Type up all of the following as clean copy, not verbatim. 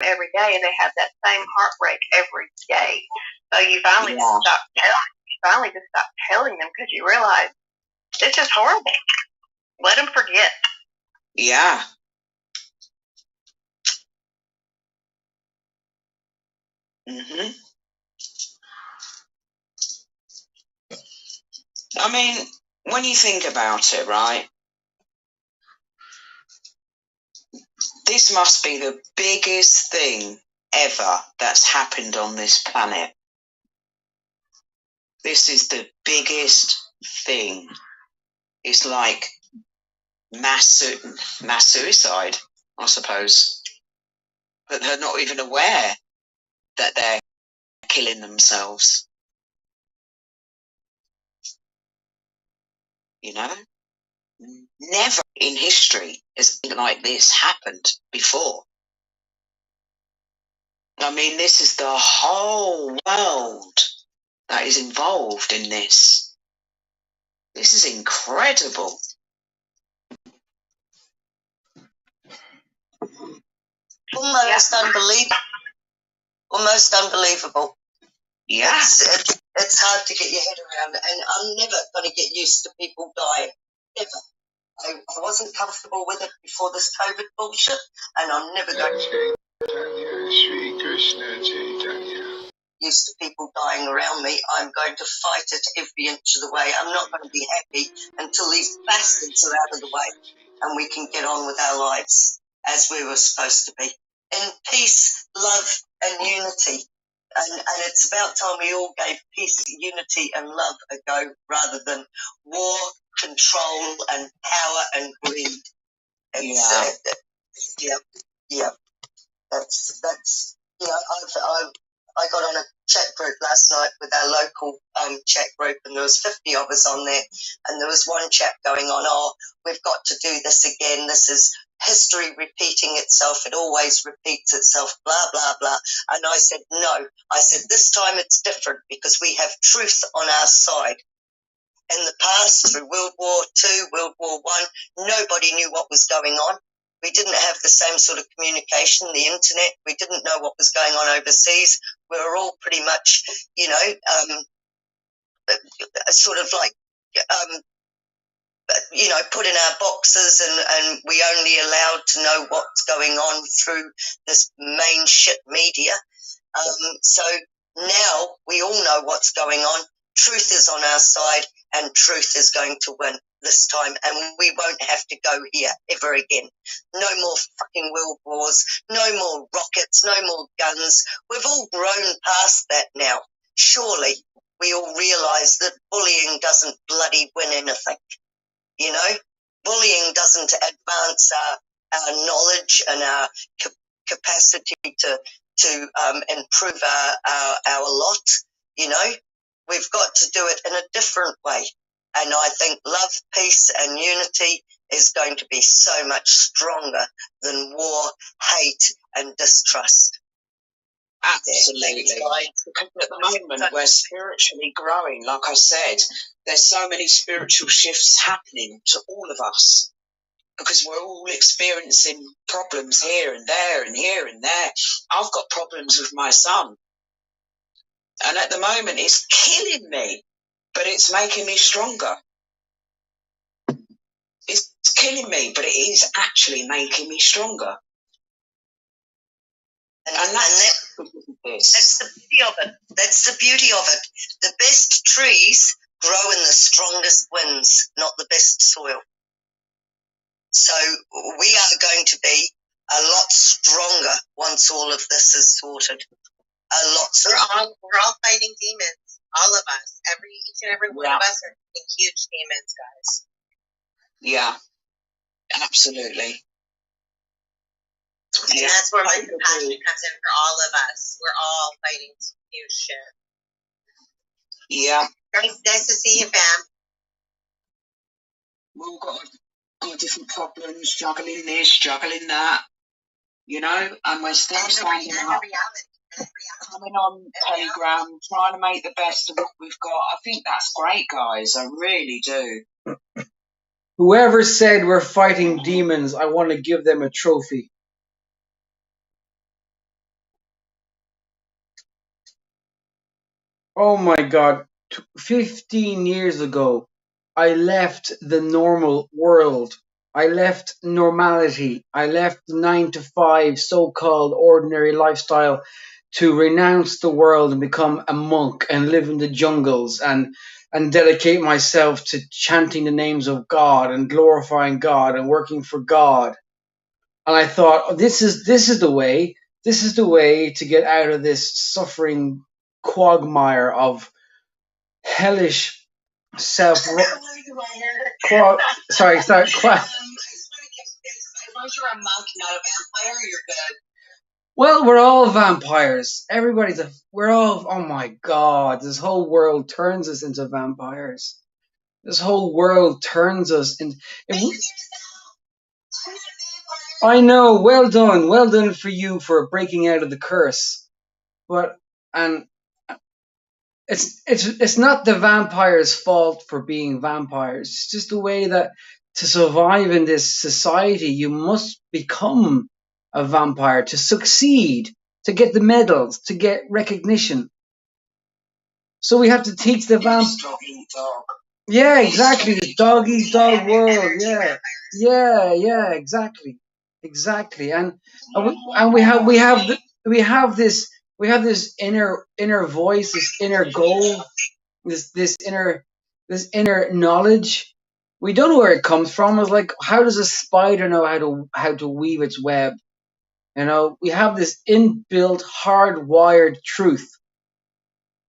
every day, and they have that same heartbreak every day. So you finally just stop telling them because you realize this is horrible. Let them forget. Yeah. Mm-hmm. I mean, when you think about it, right, this must be the biggest thing ever that's happened on this planet. This is the biggest thing. It's like mass suicide, I suppose. But they're not even aware that they're killing themselves. You know? Never in history has something like this happened before. I mean, this is the whole world that is involved in this. This is incredible. Almost unbelievable. Yeah. It's hard to get your head around, and I'm never going to get used to people dying. Never. I wasn't comfortable with it before this COVID bullshit, and I'm never going to. Used to people dying around me. I'm going to fight it every inch of the way. I'm not going to be happy until these bastards are out of the way and we can get on with our lives as we were supposed to be. In peace, love, and unity. And it's about time we all gave peace, unity, and love a go rather than war, control, and power and greed. Yeah. That's I got on a chat group last night with our local chat group, and there was 50 of us on there, and there was one chat going on, oh, we've got to do this again, this is history repeating itself, it always repeats itself, blah, blah, blah. And I said, no. I said, this time it's different because we have truth on our side. In the past, through World War II, World War I, nobody knew what was going on. We didn't have the same sort of communication, the internet. We didn't know what was going on overseas. We were all pretty much, sort of like, put in our boxes, and we only allowed to know what's going on through this main shit media. So now we all know what's going on. Truth is on our side, and truth is going to win this time, and we won't have to go here ever again. No more fucking world wars, no more rockets, no more guns. We've all grown past that now. Surely we all realise that bullying doesn't bloody win anything. You know, bullying doesn't advance our knowledge and our capacity to improve our lot. You know, we've got to do it in a different way. And I think love, peace, and unity is going to be so much stronger than war, hate, and distrust. Absolutely. Because at the moment we're spiritually growing. Like I said, there's so many spiritual shifts happening to all of us because we're all experiencing problems here and there and here and there. I've got problems with my son. And at the moment it's killing me, but it's making me stronger. It's killing me, but it is actually making me stronger. And that's the beauty of it. That's the beauty of it. The best trees grow in the strongest winds, not the best soil. So we are going to be a lot stronger once all of this is sorted. A lot stronger. We're all fighting demons. All of us. Each and every one of us are fighting huge demons, guys. Yeah, absolutely. And that's where my compassion comes in for all of us. We're all fighting some huge shit. Yeah. Nice to see you, fam. We've all got different problems, juggling this, juggling that, and we're still standing up, coming on Telegram, trying to make the best of what we've got. I think that's great, guys. I really do. Whoever said we're fighting demons, I want to give them a trophy. Oh my God. 15 years ago, I left the normal world. I left normality. I left the 9 to 5 so-called ordinary lifestyle to renounce the world and become a monk and live in the jungles and dedicate myself to chanting the names of God and glorifying God and working for God. And I thought, oh, this is the way. This is the way to get out of this suffering quagmire of hellish self. Sorry. As long as you're a monk, not a vampire, you're good. Well, we're all vampires. We're all. Oh my God! This whole world turns us into vampires. This whole world turns us into. I know. Well done for you for breaking out of the curse. But and it's not the vampires' fault for being vampires. It's just the way that to survive in this society, you must become a vampire to succeed, to get the medals, to get recognition. So we have to teach the dog. Yeah, exactly. The dog eat dog world. Yeah, exactly. And we have this inner voice, this inner goal, this inner knowledge. We don't know where it comes from. It's like, how does a spider know how to weave its web? We have this inbuilt hardwired truth.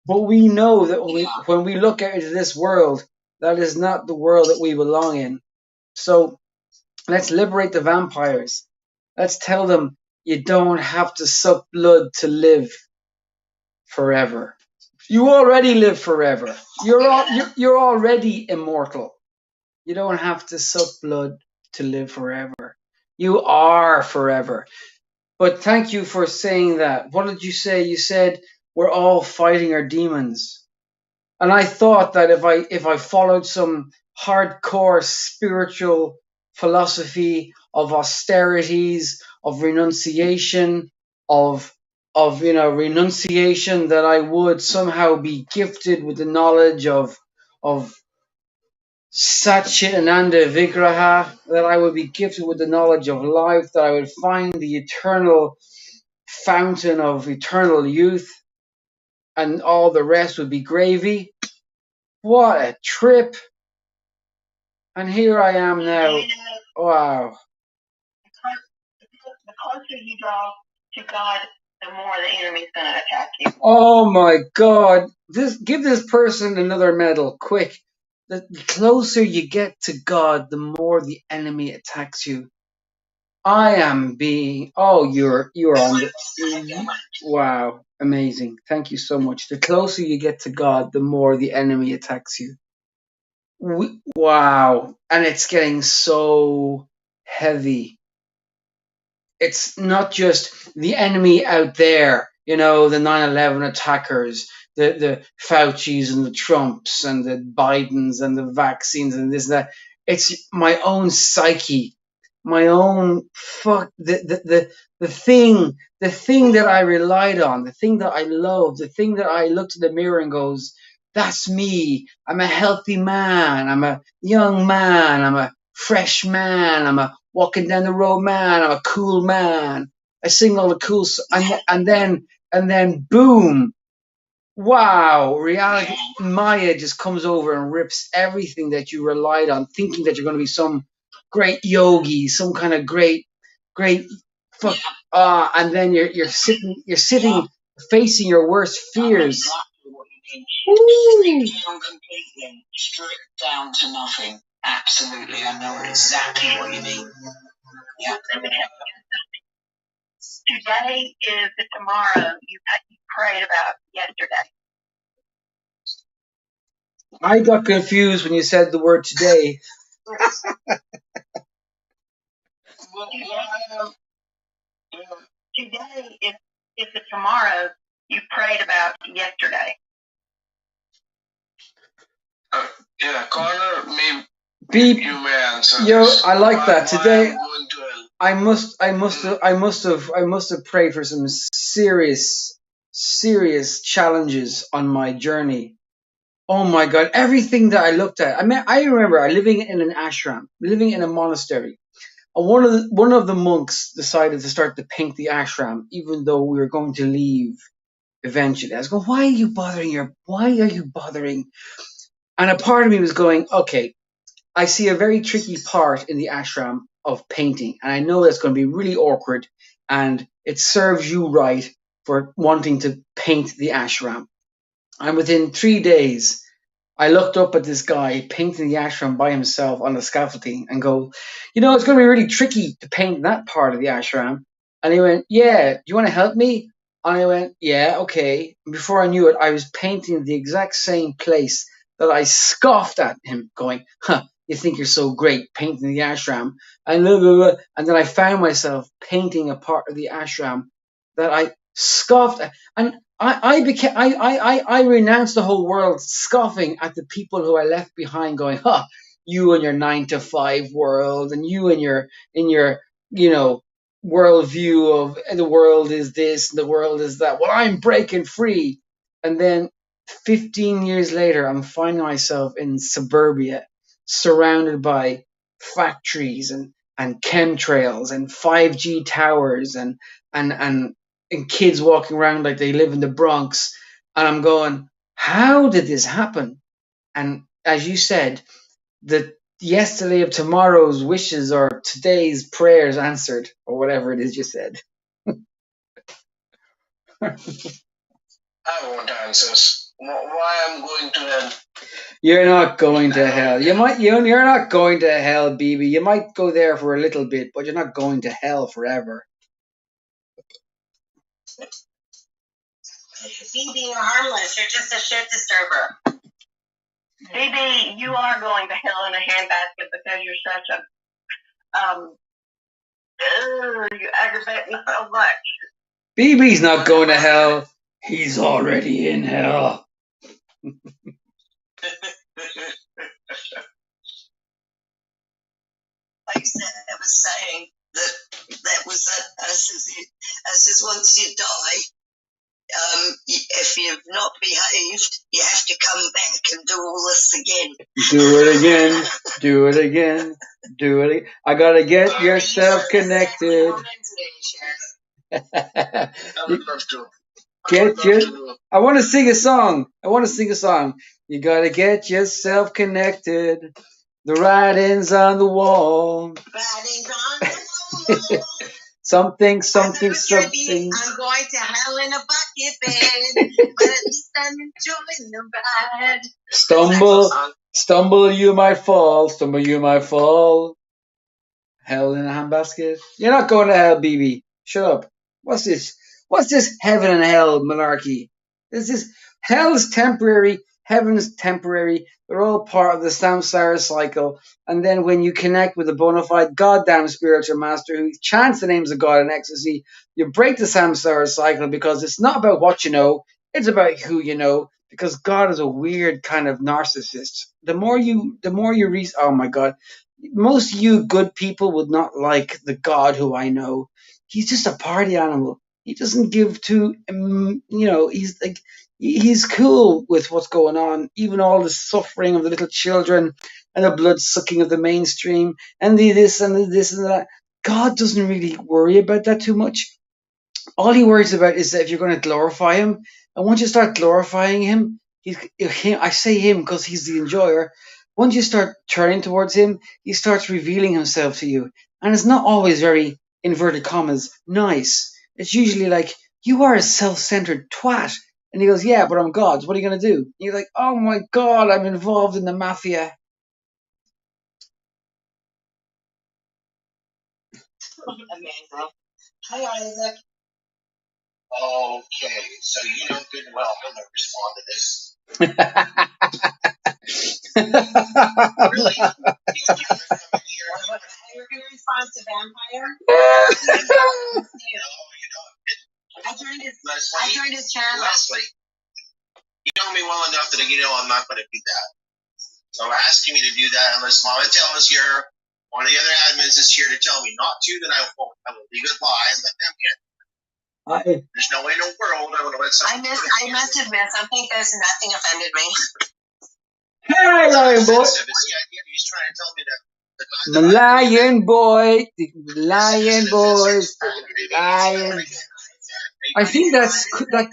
But we know that when we look out into this world, that is not the world that we belong in. So let's liberate the vampires. Let's tell them you don't have to suck blood to live forever. You already live forever. You're already immortal. You don't have to suck blood to live forever. You are forever. But thank you for saying that. What did you say? You said we're all fighting our demons. And I thought that if I followed some hardcore spiritual philosophy of austerities, of renunciation, of renunciation, that I would somehow be gifted with the knowledge of Satchitananda Vigraha, that I would be gifted with the knowledge of life, that I would find the eternal fountain of eternal youth, and all the rest would be gravy. What a trip! And here I am now. Wow. The closer you draw to God, the more the enemy's going to attack you. Oh my God! Give this person another medal, quick. The closer you get to God, the more the enemy attacks you. I am being. Oh, you're on the. Wow, amazing! Thank you so much. The closer you get to God, the more the enemy attacks you. Wow, and it's getting so heavy. It's not just the enemy out there, the 9/11 attackers, the Faucis and the Trumps and the Bidens and the vaccines and this and that. It's my own psyche, my own the thing that I relied on, the thing that I loved, the thing that I looked in the mirror and goes, that's me. I'm a healthy man. I'm a young man. I'm a fresh man. I'm a walking down the road man. I'm a cool man. I sing all the cool and then boom. Wow, reality Maya just comes over and rips everything that you relied on, thinking that you're going to be some great yogi, some kind of great fuck and then you're sitting facing your worst fears. Stripped down completely, stripped down to nothing. Absolutely, I know exactly what you mean. Yeah. Today is the tomorrow you prayed about yesterday. I got confused when you said the word today. Today is the tomorrow you prayed about yesterday. Yeah, Connor, maybe Beep. You may answer. I like that. Today, I must have prayed for some serious serious challenges on my journey. Oh my God, everything that I looked at. I remember living in an ashram, living in a monastery. And one of the monks decided to start to paint the ashram, even though we were going to leave eventually. I was going, why are you bothering? And a part of me was going, okay, I see a very tricky part in the ashram of painting, and I know that's going to be really awkward, and it serves you right for wanting to paint the ashram. And within 3 days, I looked up at this guy painting the ashram by himself on the scaffolding and go, it's going to be really tricky to paint that part of the ashram. And he went, yeah, do you want to help me? And I went, yeah, okay. And before I knew it, I was painting the exact same place that I scoffed at him, going, you think you're so great painting the ashram. And, blah, blah, blah. And then I found myself painting a part of the ashram that I scoffed at. And I renounced the whole world, scoffing at the people who I left behind, going, you and your 9 to 5 world, and you and your worldview of the world is this and the world is that. Well, I'm breaking free. And then 15 years later, I'm finding myself in suburbia, surrounded by factories and chemtrails and 5G towers and kids walking around like they live in the Bronx. And I'm going, how did this happen? And as you said, the yesterday of tomorrow's wishes or today's prayers answered, or whatever it is you said. I want answers. Why I'm going to hell? You're not going to hell. You're not going to hell, BB. You might go there for a little bit, but you're not going to hell forever. BB, you're harmless. You're just a shit disturber. BB, you are going to hell in a handbasket because you're such a you aggravate me so much. BB's not going to hell. He's already in hell. Like I was saying, that was as once you die, if you've not behaved, you have to come back and do all this again. Do it again. Do it again. Do it. I gotta get yourself connected. I want to sing a song. You gotta get yourself connected. The writing's on the wall. Something. I'm going to hell in a bucket bed, but at least I'm enjoying the ride. Stumble, you might fall. Hell in a handbasket. You're not going to hell, BB. Shut up. What's this? What's this heaven and hell malarkey? Hell is temporary. Heaven is temporary. They're all part of the samsara cycle. And then when you connect with a bona fide goddamn spiritual master who chants the names of God in ecstasy, you break the samsara cycle because it's not about what you know. It's about who you know. Because God is a weird kind of narcissist. The more you read, oh my God, most of you good people would not like the God who I know. He's just a party animal. He doesn't give to, he's like, he's cool with what's going on, even all the suffering of the little children and the blood sucking of the mainstream and the this and the this and that. God doesn't really worry about that too much. All he worries about is that if you're going to glorify him, and once you start glorifying him, I say him because he's the enjoyer. Once you start turning towards him, he starts revealing himself to you. And it's not always very, inverted commas, nice. It's usually like, you are a self-centered twat. And he goes, yeah, but I'm God. What are you going to do? And you're like, oh my God, I'm involved in the mafia. Amazing. Hi, Isaac. Okay, so you know good and well I'm going to respond to this. Really? You're going to respond to vampire? I joined his channel. Leslie, you know me well enough that you know I'm not going to do that. So asking me to do that unless Mama tells here, one of the other admins is here to tell me not to, then I will leave it lie and let them in. There's no way in the world I must admit, something there's nothing offended me. Hey, lion boy. The lion boy. The lion boys. The lion. I think that's that.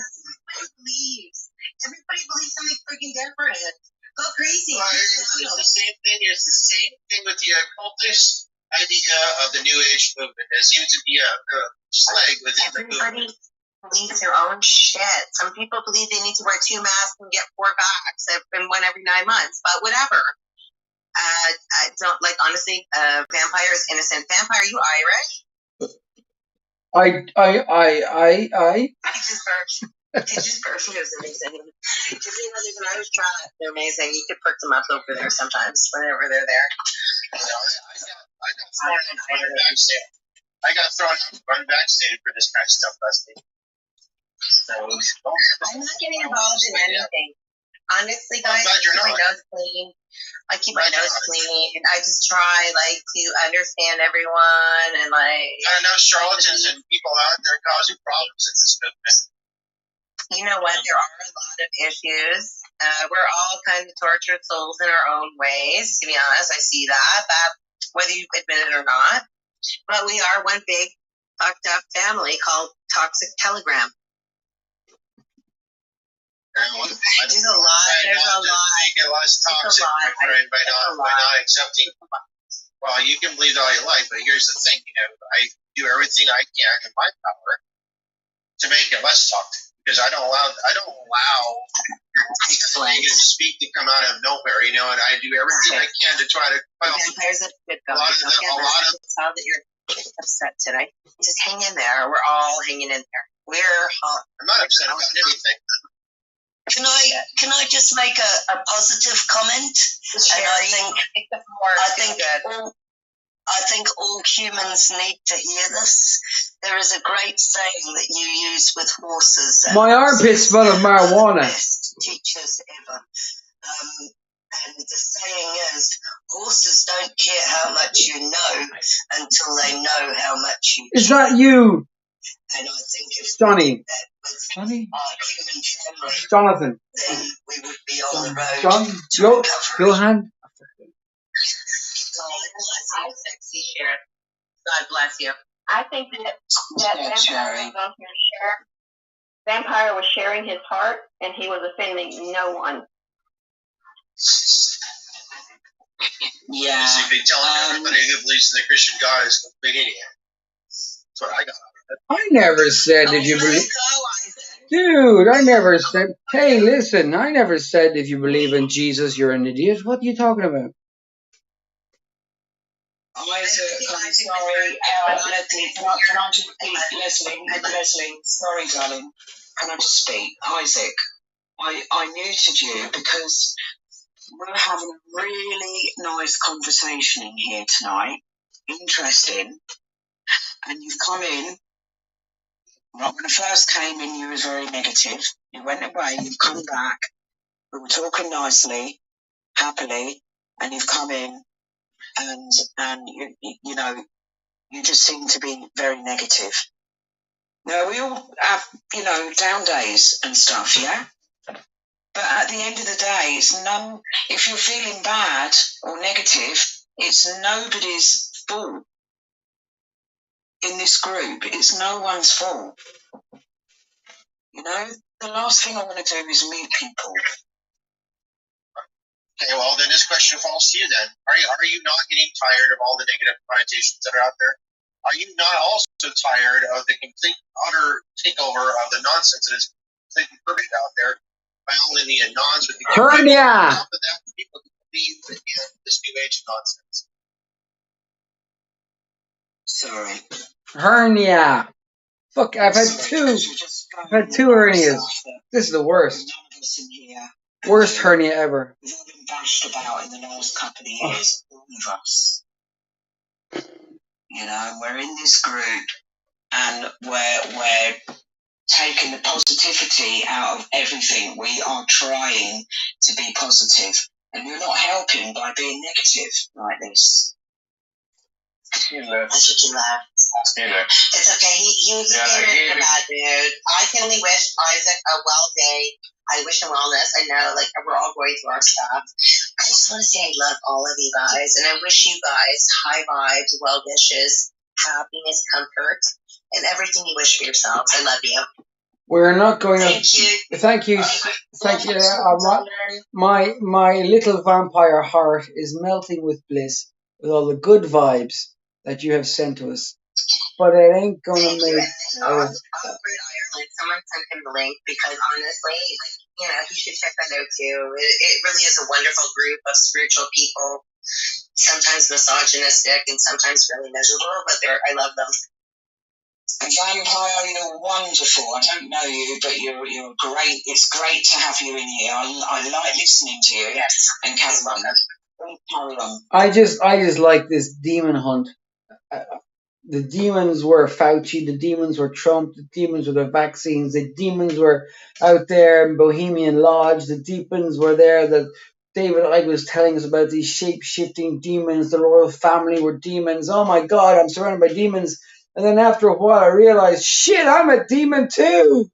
Everybody believes something freaking different. Go crazy. It's the same thing. It's the same thing with the occultist idea of the New Age movement. There seems to be a slag within the movement. Believes their own shit. Some people believe they need to wear 2 masks and get 4 backs and one every 9 months, but whatever. I don't like, honestly, vampire is innocent. Vampire, are you Irish? Just perfumes amazing. Just, there's an Irish cat. They're amazing. You could perk them up over there sometimes whenever they're there. I got thrown out unvaccinated for this kind of stuff last week. So I'm not getting involved in anything. Honestly, guys, I keep my nose clean. I keep my nose clean, and I just try to understand everyone and Not enough charlatans and people out there causing problems in this movement. You know what? There are a lot of issues. We're all kind of tortured souls in our own ways. To be honest, I see that whether you admit it or not. But we are one big fucked up family called Toxic Telegram. There's a lot. Make it less toxic by not accepting. Well, you can believe all you like, but here's the thing. I do everything I can in my power to make it less toxic because I don't allow negative speak to come out of nowhere. And I do everything I can to try to. Vampires are good guys. How that you're upset today. Just hang in there. We're all hanging in there. I'm not upset about anything. Can I just make a positive comment? And I think all humans need to hear this. There is a great saying that you use with horses. My armpits smell of marijuana. Best teachers ever. And the saying is, horses don't care how much you know until they know how much you care. Is that you? And I think if Johnny. we did that with Johnny? human family, Jonathan. then we would be on the road to recovery. Johan. God bless you, sexy Sharon. God bless you. I think that Vampire was on here Vampire was sharing his heart, and he was offending no one. Yeah. Basically telling everybody who believes in the Christian God is a complete idiot. That's what I got. I never said if you believe. Dude, I never said. Hey, listen, I never said if you believe in Jesus, you're an idiot. What are you talking about? Isaac, I'm sorry. Leslie, sorry, darling. Can I just speak? Isaac, I muted you because we're having a really nice conversation in here tonight. Interesting. And you've come in. Right, when I first came in, you was very negative. You went away, you've come back. We were talking nicely, happily, and you've come in, and you just seem to be very negative. Now, we all have, down days and stuff, yeah? But at the end of the day, if you're feeling bad or negative, it's nobody's fault. In this group, it's no one's fault. The last thing I want to do is mute people. Okay, well, then this question falls to you then. Are you not getting tired of all the negative connotations that are out there? Are you not also tired of the complete, utter takeover of the nonsense that is completely permeated out there by only the anons with the hernia? On top of that, people who believe in this new age nonsense. Sorry. Hernia. Fuck, I've had two. I've had 2 hernias. This is the worst. Worst hernia ever. We've all been bashed about in the last couple of years, all of us. We're in this group and we're taking the positivity out of everything. We are trying to be positive. And you're not helping by being negative like this. That's what you laugh. It's okay. He was in a bad mood. I can only wish Isaac a well day. I wish him wellness. I know, like, we're all going through our stuff. I just want to say I love all of you guys, and I wish you guys high vibes, well wishes, happiness, comfort, and everything you wish for yourselves. I love you. We're not going to. Thank you. Thank you. My little vampire heart is melting with bliss with all the good vibes that you have sent to us. But it ain't going to make. Ireland. Someone sent him the link because honestly, like, you know, he should check that out too. It really is a wonderful group of spiritual people. Sometimes misogynistic and sometimes really miserable, but I love them. Vampire, you're wonderful. I don't know you, but you're great. It's great to have you in here. I like listening to you. Yes, and carry on. I just like this demon hunt. The demons were Fauci, the demons were Trump, the demons were the vaccines, the demons were out there in Bohemian Lodge, the demons were there that David Icke was telling us about, these shape-shifting demons, the royal family were demons. Oh my God, I'm surrounded by demons. And then after a while I realized, shit, I'm a demon too.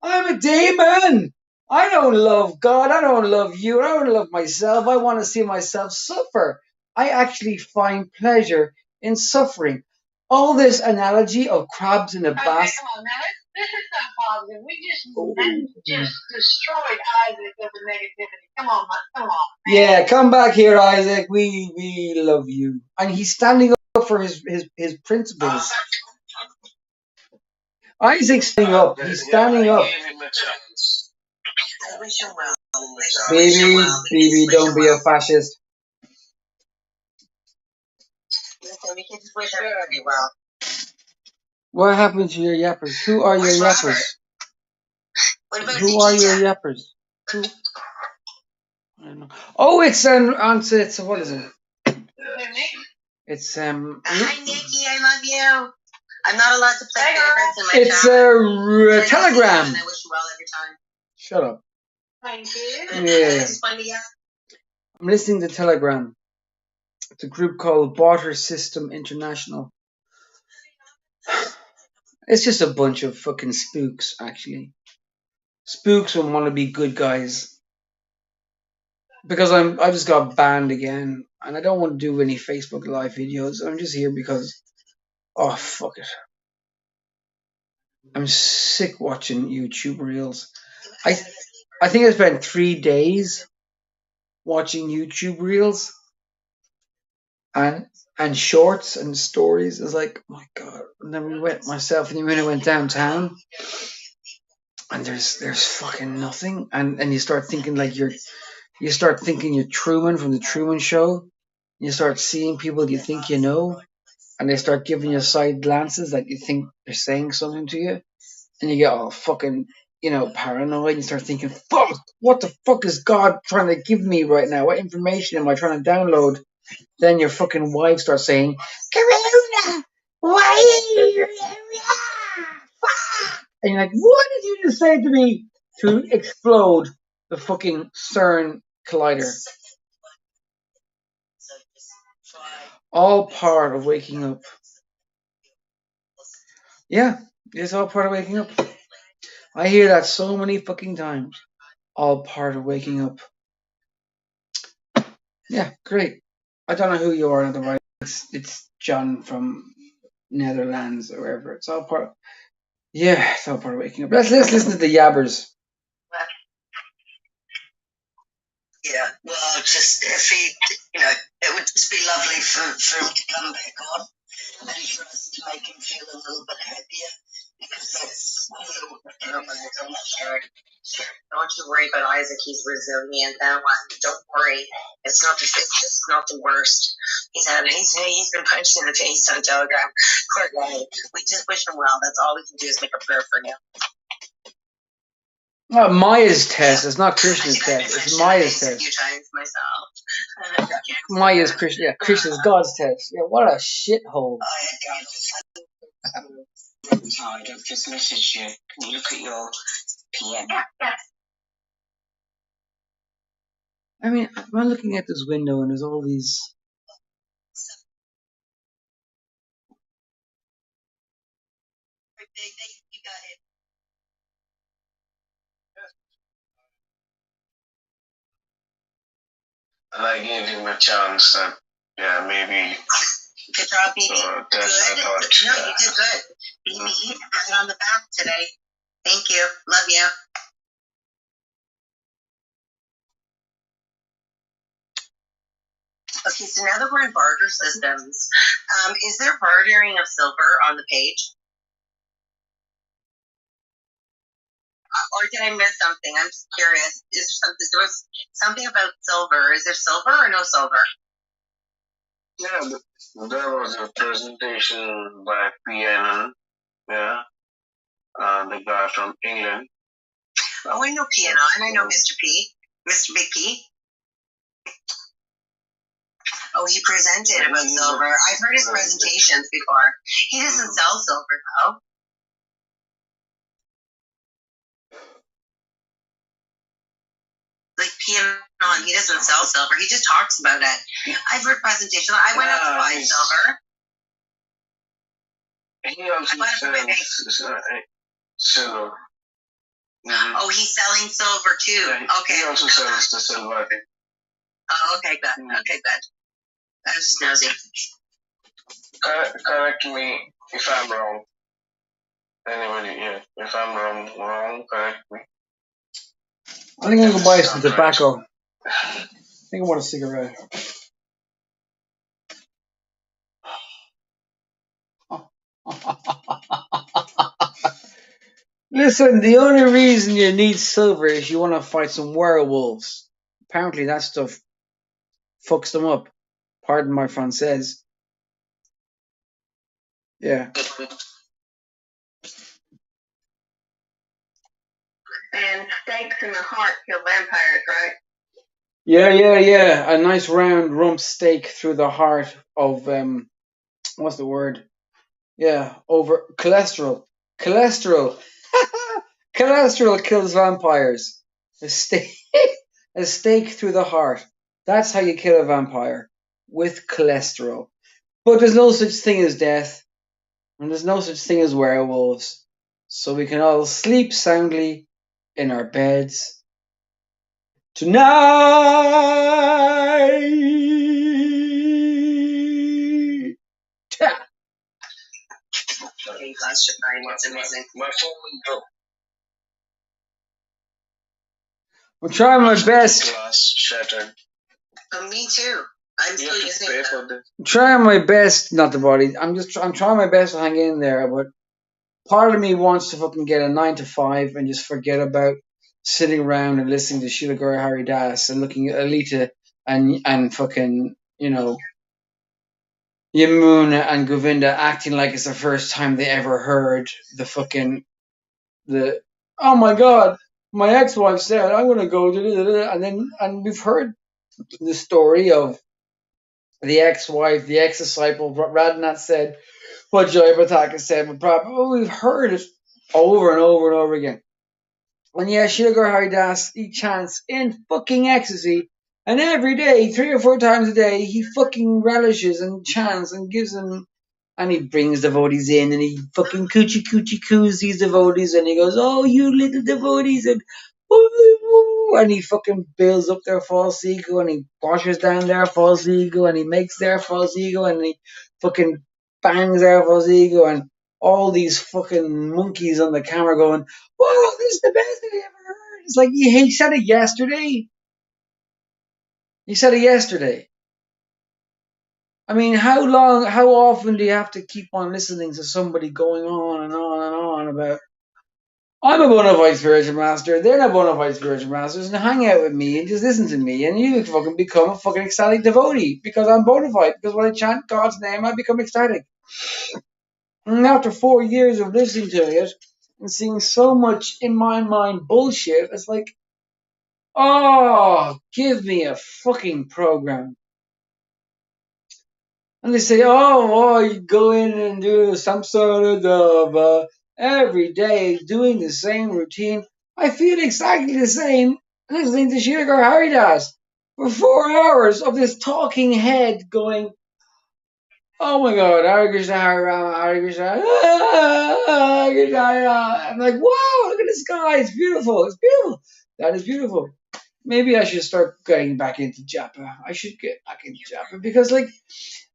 I'm a demon. I don't love God. I don't love you. I don't love myself. I want to see myself suffer. I actually find pleasure in suffering. All this analogy of crabs in a basket. Come on, now this is so positive. We just destroyed Isaac of the negativity. Come on, come on. Yeah, come back here, Isaac. We love you. And he's standing up for his principles. Isaac's standing up. He's standing up. I wish him well. Baby, don't be a fascist. Listen, we can just wish everybody well. What happened to your yappers? Who are your yappers? Who are your yappers? Who? I don't know. Oh, it's it's what is it? It's Hi Nikki, I love you. I'm not allowed to play favorites in my It's a Telegram. And I wish you well every time. Shut up. Thank you. Yeah. I'm listening to Telegram. It's a group called Barter System International. It's just a bunch of fucking spooks, actually. Spooks who want to be good guys. Because I just got banned again, and I don't want to do any Facebook Live videos. I'm just here because, oh fuck it. I'm sick watching YouTube Reels. I think I spent 3 days watching YouTube Reels and Shorts and stories. It's like, oh my God. And then we went downtown, and there's fucking nothing. And you start thinking like you're Truman from the Truman Show. You start seeing people you think you know, and they start giving you side glances that you think they're saying something to you, and you get all fucking, paranoid, and you start thinking, fuck, what the fuck is God trying to give me right now? What information am I trying to download? Then your fucking wife starts saying, Karuna, why? And you're like, what did you just say to me to explode the fucking CERN collider? All part of waking up. Yeah, it's all part of waking up. I hear that so many fucking times. All part of waking up. Yeah, great. I don't know who you are otherwise. It's John from Netherlands or wherever. It's all part of, it's all part of waking up. Let's listen to the yabbers. Yeah, well, just if he, it would just be lovely for him to come back on and for us to make him feel a little bit happier, because that's I'm not sure. Don't you worry about Isaac. He's resilient. That one. Don't worry. It's just not the worst. He's been punched in the face on Telegram. Courtney, we just wish him well. That's all we can do is make a prayer for him. Maya's test. It's not Krishna's test. It's Maya's test. A few times myself. Maya's Krishna. Yeah, Krishna's God's test. Yeah, what a shithole. I've just messaged you. Can you look at your PM? Yeah. I mean, I'm looking at this window and there's all these You go ahead. And I gave him a chance that, yeah, maybe. Good job, BB. Good. No, you did good. BB, pat on the back today. Thank you. Love you. Okay, so now that we're in barter systems, is there bartering of silver on the page? Or did I miss something? I'm just curious. There was something about silver. Is there silver or no silver? Yeah, there was a presentation by PNN, yeah, the guy from England. Oh, I know PNN. I know Mr. P. Mr. Big P. Oh, he presented about silver. I've heard his presentations before. He doesn't sell silver, though. Like PNN, he doesn't sell silver. He just talks about it. I've heard presentations. I went out to buy silver. He also sells silver. Mm-hmm. Oh, he's selling silver too. Yeah, okay. He also sells the silver, I think. Oh, okay, good. Mm-hmm. Okay, good. I was just nosy. Correct me if I'm wrong. Anybody, yeah. If I'm wrong, correct me. I think I'm going to buy some tobacco. I think I want a cigarette. Listen, the only reason you need silver is you want to fight some werewolves. Apparently that stuff fucks them up. Pardon my Française. Yeah. And stakes in the heart kill vampires, right? Yeah. A nice round rump stake through the heart of what's the word? Yeah, over cholesterol. Cholesterol kills vampires. A stake through the heart. That's how you kill a vampire. With cholesterol. But there's no such thing as death. And there's no such thing as werewolves. So we can all sleep soundly in our beds tonight. Okay, glass shine. It's amazing. My phone broke. I'm trying my best. Glass shattered. Oh, me too. I'm still using it. I'm trying my best, not the body. I'm trying my best to hang in there, but part of me wants to fucking get a 9 to 5 and just forget about sitting around and listening to Sheila Gore Harry Das and looking at Alita and fucking, you know, Yamuna and Govinda acting like it's the first time they ever heard oh my god, my ex-wife said I'm gonna go and we've heard the story of the ex-wife, the ex-disciple. Radhanath said what Jayapataka said, but we've heard it over and over and over again. And yeah, Sheila Gore Harry Das, he chants in fucking ecstasy, and every day, 3 or 4 times a day, he fucking relishes and chants and gives them, and he brings devotees in, and he fucking coochie coos these devotees, and he goes, oh, you little devotees, and he fucking builds up their false ego, and he washes down their false ego, and he makes their false ego, and he fucking bangs their false ego, and all these fucking monkeys on the camera going, whoa, this is the best thing I ever heard. It's like, he said it yesterday. I mean, how often do you have to keep on listening to somebody going on and on and on about, I'm a bona fide spiritual master, they're not bona fide spiritual masters, and hang out with me and just listen to me, and you fucking become a fucking ecstatic devotee because I'm bona fide, because when I chant God's name, I become ecstatic. And after 4 years of listening to it and seeing so much in my mind bullshit, it's like, oh, give me a fucking program. And they say, you go in and do some sort of every day doing the same routine. I feel exactly the same listening to Sheila Gore Harry Das for 4 hours of this talking head going, Oh my God, Hare Krishna, Hare Rama, Hare Krishna, Hare Krishna, Hare Rama. I'm like, wow, look at the sky. It's beautiful. It's beautiful. That is beautiful. Maybe I should start getting back into japa. I should get back into japa because, like,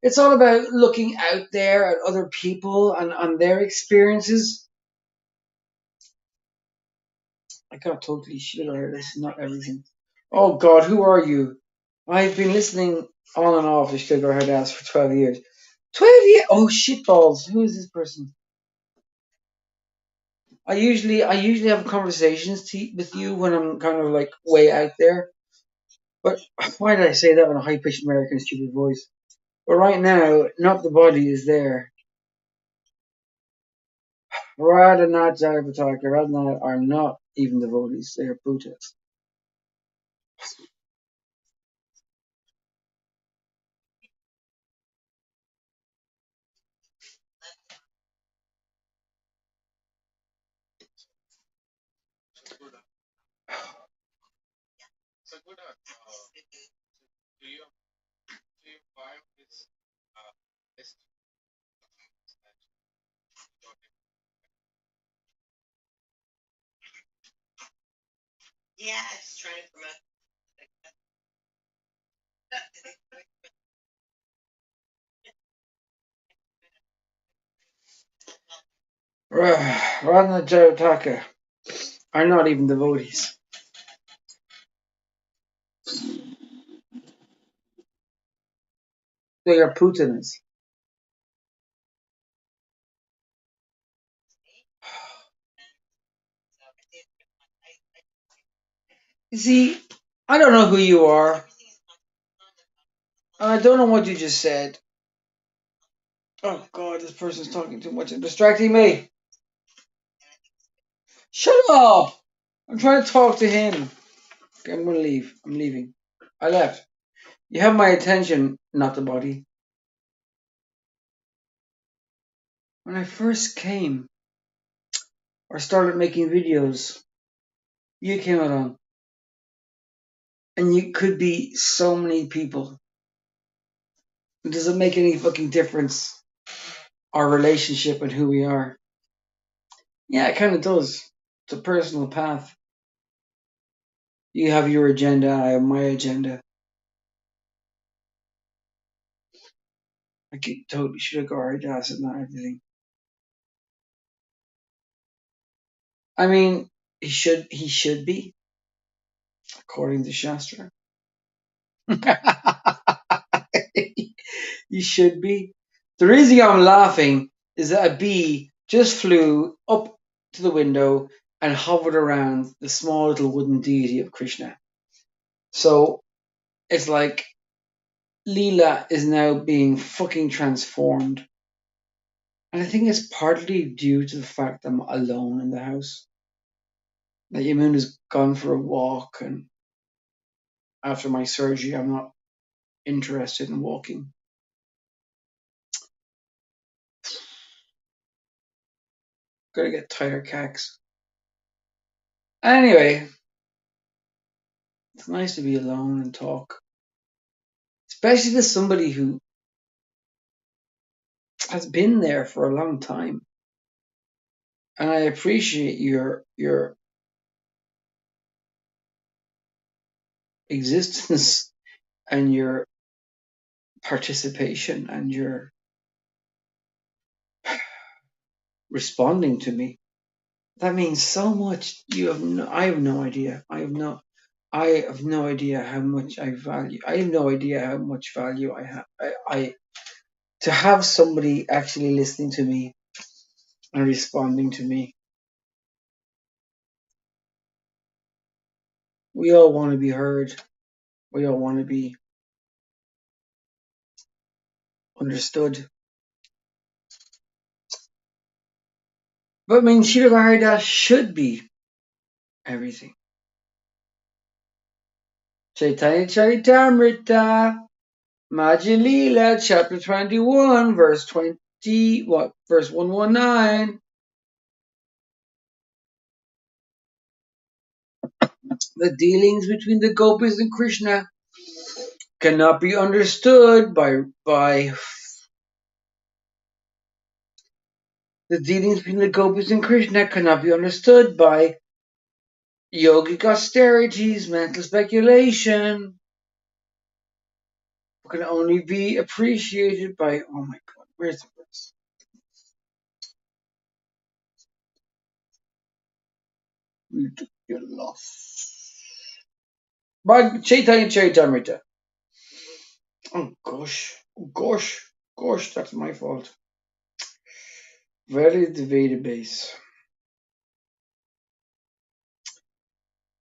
it's all about looking out there at other people and on their experiences. I got totally shit out of this. Not everything. Oh God, who are you? I've been listening on and off to Sugar Head Ass for 12 years. 12 years? Oh shitballs. Who is this person? I usually have conversations with you when I'm kind of like way out there. But why did I say that in a high pitched American stupid voice? But right now, not the body is there. Radhanath Jayapataka, Radhanath are not even devotees, they are Buddhas. Yes, trying to promote. Radhanath Jayapataka are not even devotees. They are Putanas. You see, I don't know who you are. I don't know what you just said. Oh God, this person's talking too much and distracting me. Shut up! I'm trying to talk to him. Okay, I'm gonna leave. I'm leaving. I left. You have my attention, not the body. When I first came or started making videos, you came along. And you could be so many people. It doesn't make any fucking difference, our relationship and who we are. Yeah, it kind of does. It's a personal path. You have your agenda, I have my agenda. I totally should have guarded that and not everything. I mean, he should be, according to Shastra. He should be. The reason I'm laughing is that a bee just flew up to the window and hovered around the small little wooden deity of Krishna. So it's like Leela is now being fucking transformed. And I think it's partly due to the fact I'm alone in the house. That Yamuna's gone for a walk, and after my surgery, I'm not interested in walking. Gotta get tighter cacks. Anyway, it's nice to be alone and talk. Especially to somebody who has been there for a long time. And I appreciate your existence and your participation and your responding to me. That means so much. I have no idea. I have no idea how much I value. I have no idea how much value I have. To have somebody actually listening to me and responding to me. We all want to be heard. We all want to be understood. But I mean, Srila Haridas should be everything. Chaitanya Charitamrita, Majja Leela, chapter 21, verse 20, verse 119. The dealings between the gopis and Krishna cannot be understood by The dealings between the gopis and Krishna cannot be understood by yogic austerities, mental speculation, but can only be appreciated by, oh my god, where's the verse? Ridiculous. By Chaitanya Charitamrita. Oh gosh, that's my fault. Very the database.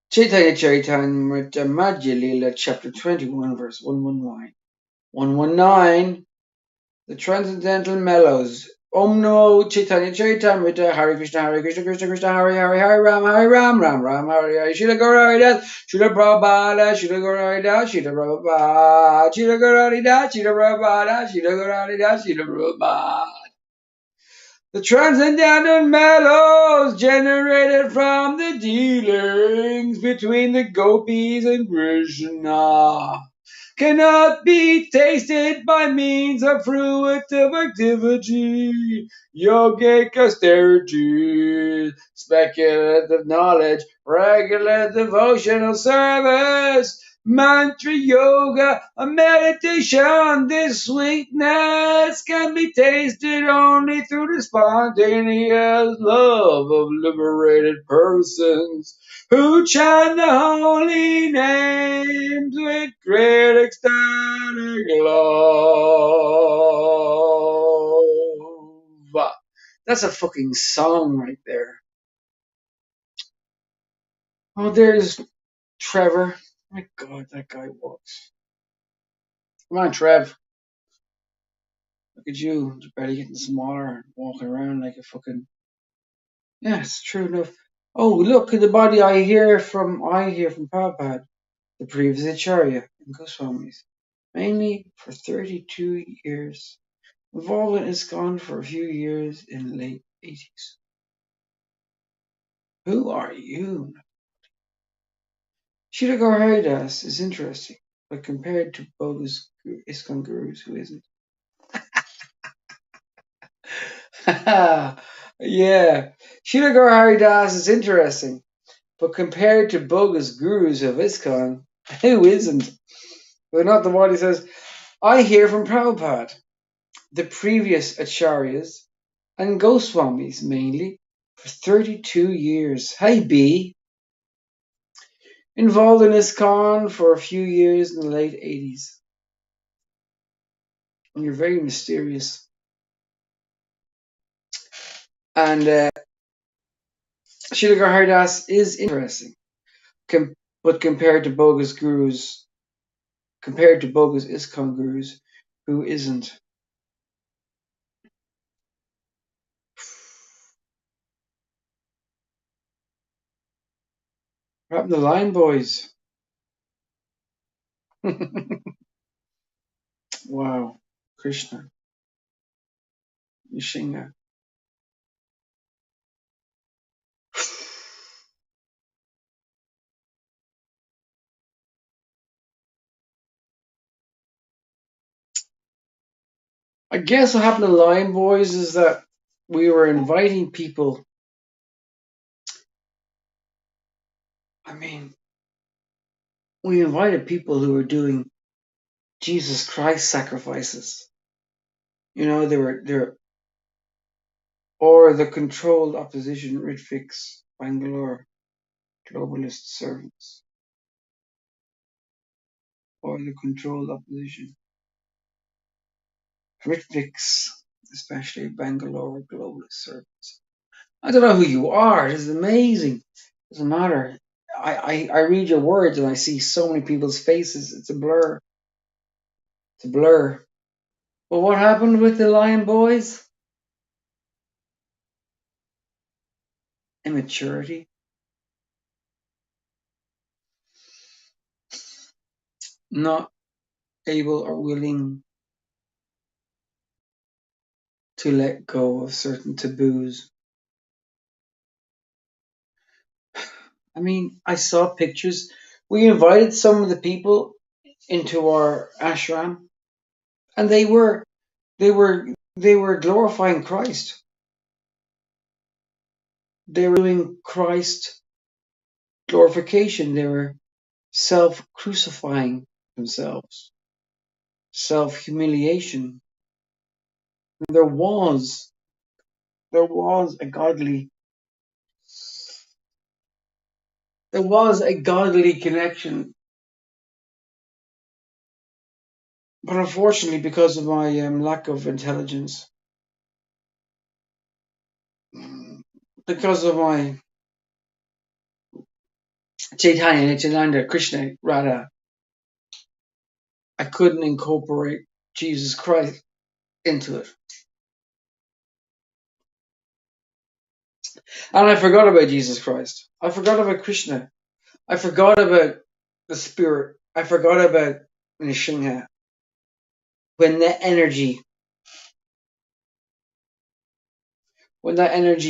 Chaitanya Charitamrita Madhya Lila, chapter 21, verse 119. 119. The transcendental mellows. Om Namo Chaitanya Charitamrita. Hare Krishna, Krishna Krishna, Hare Ram, Ram Ram, Hare Hare. Shila Gauraridas, Shila Prabhupada, Shila Gauraridas, Shila Prabhupada, Shila Gauraridas, Shila Prabhupada, Shila Gauraridas, Shila Prabhupada. The transcendental mellows generated from the dealings between the gopis and Krishna cannot be tasted by means of fruitive activity, yogic austerity, speculative knowledge, regular devotional service, mantra yoga, a meditation. This sweetness can be tasted only through the spontaneous love of liberated persons who chant the holy names with great ecstatic love. That's a fucking song right there. Oh, there's Trevor. My God, that guy walks. Come on, Trev. Look at you. You're barely getting smaller and walking around like a fucking. Yeah, it's true enough. Oh, look at the body I hear from Prabhupada, the previous Acharya in Goswamis. Mainly for 32 years. Involvement is gone for a few years in the late 80s. Who are you? Sridhar Haridas is interesting, but compared to bogus ISKCON gurus, who isn't? Yeah, Sridhar Haridas is interesting, but compared to bogus gurus of ISKCON, who isn't? They're not the one who says, I hear from Prabhupada, the previous Acharyas, and Goswamis mainly, for 32 years. Hey, B. Involved in ISKCON for a few years in the late 80s. And you're very mysterious. And Sridhar Haridas is interesting. But compared to bogus ISKCON gurus, who isn't? What happened to Line Boys? Wow. Krishna. Yashinga. I guess what happened to Lion Boys is that we were inviting people. I mean, we invited people who were doing Jesus Christ sacrifices. You know, they're or the controlled opposition Ritvik's Bangalore globalist servants. Or the controlled opposition. Ritvik's, especially Bangalore globalist servants. I don't know who you are. This is amazing. Doesn't matter. I read your words and I see so many people's faces. It's a blur. It's a blur. But what happened with the Lion Boys? Immaturity. Not able or willing to let go of certain taboos. I mean, I saw pictures. We invited some of the people into our ashram, and they were glorifying Christ. They were doing Christ glorification. They were self-crucifying themselves, self-humiliation. There was a godly connection, but unfortunately, because of my lack of intelligence, because of my Chaitanya, Nityananda, Krishna, Radha, I couldn't incorporate Jesus Christ into it. And I forgot about Jesus Christ. I forgot about Krishna. I forgot about the Spirit. I forgot about Nrsimha. When that energy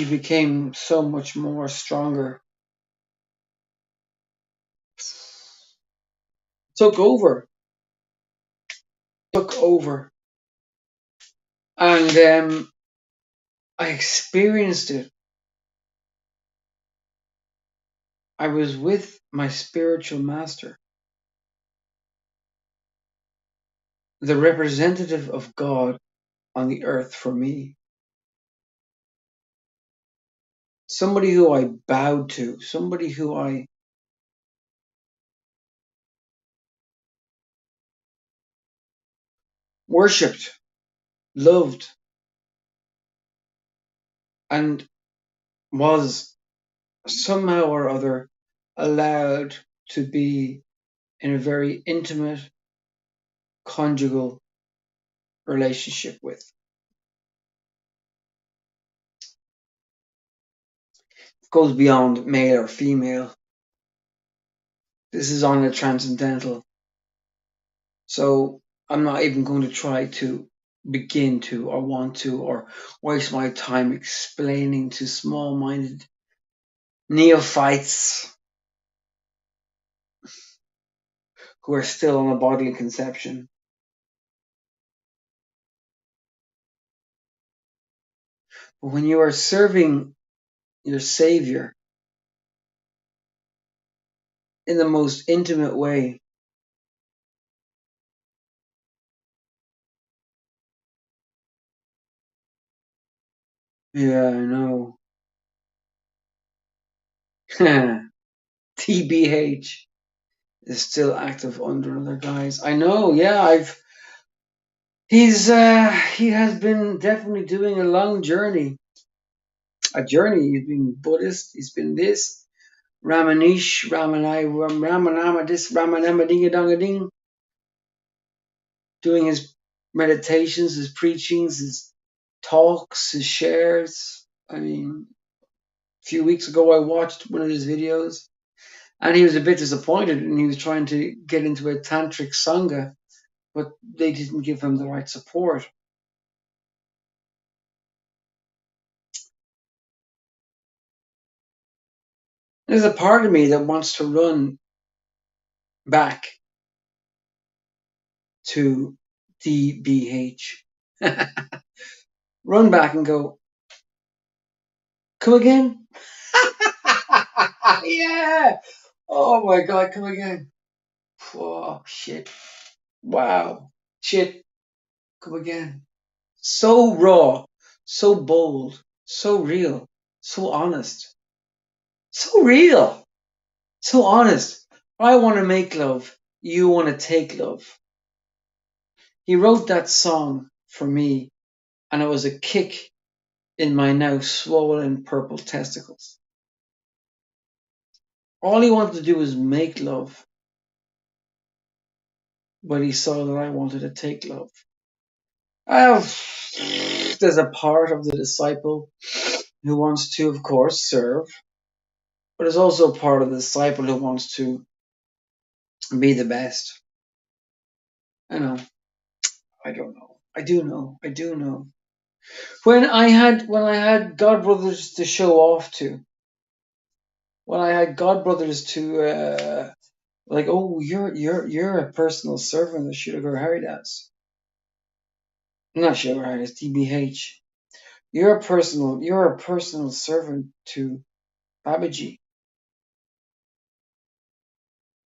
became so much more stronger, took over, and I experienced it. I was with my spiritual master, the representative of God on the earth for me. Somebody who I bowed to, somebody who I worshipped, loved, and was somehow or other allowed to be in a very intimate conjugal relationship with. It goes beyond male or female. This is on a transcendental. So I'm not even going to try to begin to or want to or waste my time explaining to small-minded neophytes who are still on a bodily conception. But when you are serving your Savior in the most intimate way, yeah, I know. TBH is still active under another guise. I know, yeah, he has been definitely doing a long journey. He's been Buddhist, he's been this, Ramanish, Ramanama this, Ramanama ding a dong a ding, doing his meditations, his preachings, his talks, his shares. I mean, a few weeks ago I watched one of his videos and he was a bit disappointed and he was trying to get into a tantric sangha, but they didn't give him the right support. There's a part of me that wants to run back to DBH. Run back and go, come again? Yeah. Oh my God, come again. Oh, shit. Wow. Shit. Come again. So raw, so bold, so real, so honest. So real, so honest. I want to make love. You want to take love. He wrote that song for me, and it was a kick in my now swollen purple testicles. All he wanted to do was make love, but he saw that I wanted to take love. There's a part of the disciple who wants to, of course, serve, but there's also a part of the disciple who wants to be the best. I know. I don't know. I do know. When I had godbrothers to show off to, when I had godbrothers to like, oh, you're a personal servant of Srila Haridas. Not Srila Haridas, DBH. You're a personal servant to Babaji,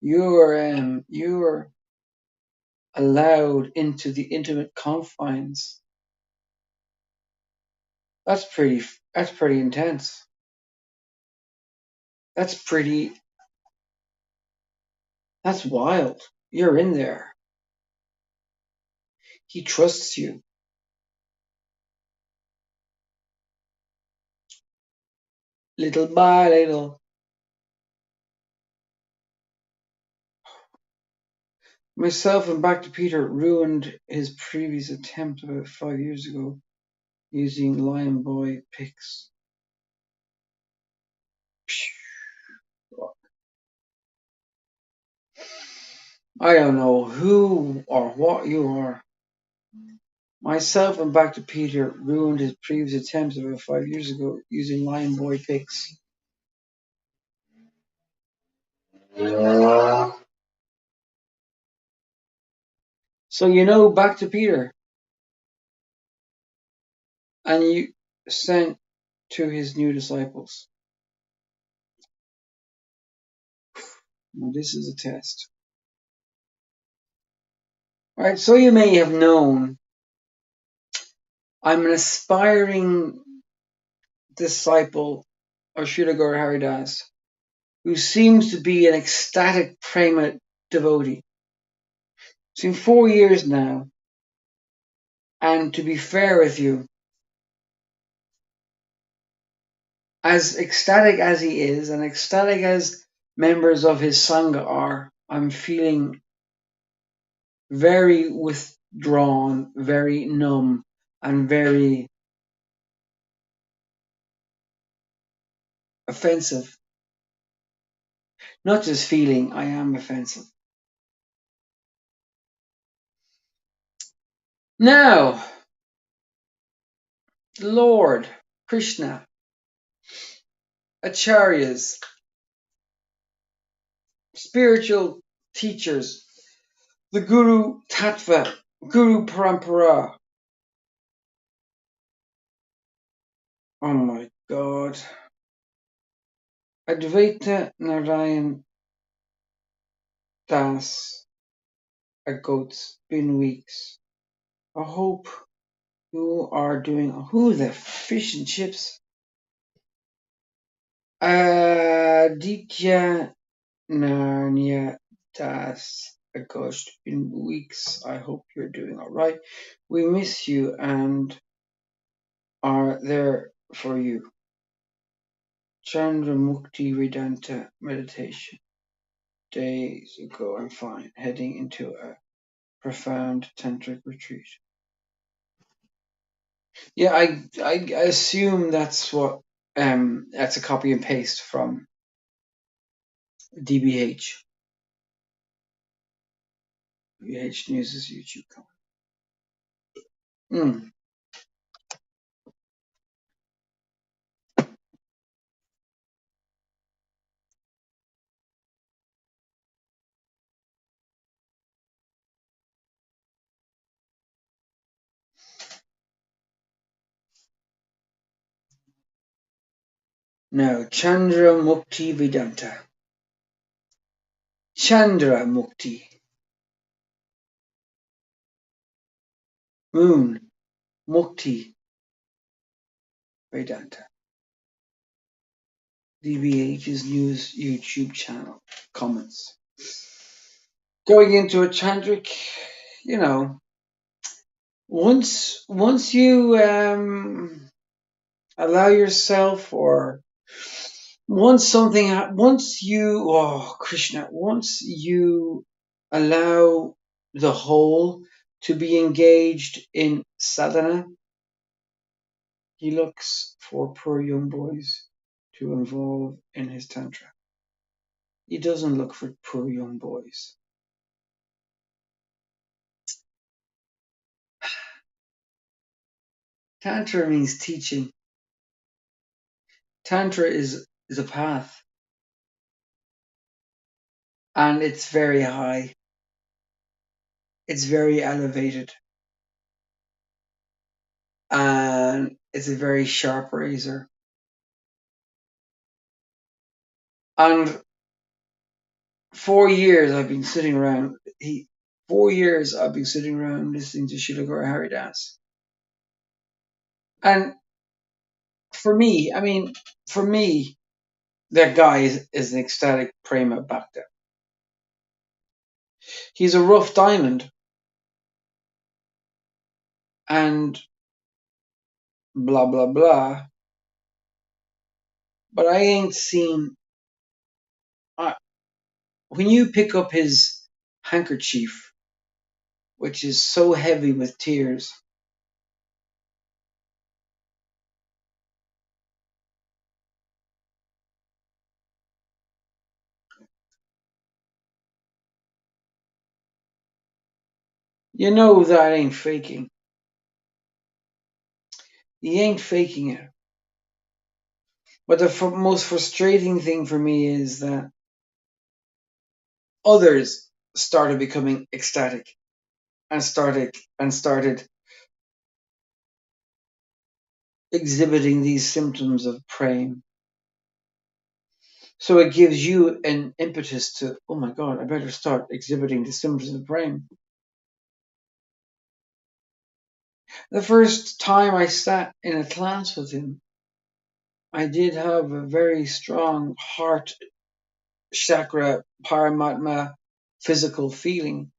you're allowed into the intimate confines. That's pretty intense. That's wild. You're in there. He trusts you. Little by little. Myself and Back to Peter ruined his previous attempt about 5 years ago using Lion Boy pics. I don't know who or what you are. Myself and Back to Peter ruined his previous attempts about 5 years ago using Lion Boy pics. So you know Back to Peter, and you sent to his new disciples. Now this is a test. Alright, so you may have known I'm an aspiring disciple of Srila Gaur Haridas, who seems to be an ecstatic prema devotee. It's been 4 years now, and to be fair with you, as ecstatic as he is, and ecstatic as members of his Sangha are, I'm feeling very withdrawn, very numb, and very offensive. Not just feeling, I am offensive. Now, Lord Krishna, acharyas, spiritual teachers, the Guru Tattva, Guru Parampara. Oh my God. Advaita Narayan Das ago. It's been weeks. I hope you are doing. Who the fish and chips? Aditya Narnia Das ago. It's been weeks. I hope you're doing all right. We miss you and are there for you. Chandra Mukti Vedanta meditation. Days ago, I'm fine. Heading into a profound tantric retreat. Yeah, I assume that's what that's a copy and paste from DBH. DBH News' YouTube comment. No, Chandra Mukti Vedanta. Chandra Mukti. Moon Mukti Vedanta. DBH's News YouTube channel. Comments. Going into a tantric, you know, once you allow yourself, or once you allow the whole to be engaged in sadhana, he looks for poor young boys to involve in his tantra. He doesn't look for poor young boys. Tantra means teaching. Tantra is a path, and it's very high. It's very elevated, and it's a very sharp razor. And 4 years I've been sitting around. 4 years I've been sitting around listening to Srila Gaura Haridas. And for me, that guy is an ecstatic prema bhakta. He's a rough diamond, and blah blah blah. But I ain't seen. When you pick up his handkerchief, which is so heavy with tears, you know that ain't faking. He ain't faking it. But the most frustrating thing for me is that others started becoming ecstatic and started exhibiting these symptoms of praying. So it gives you an impetus to, oh my God, I better start exhibiting the symptoms of praying. The first time I sat in a class with him, I did have a very strong heart chakra paramatma physical feeling.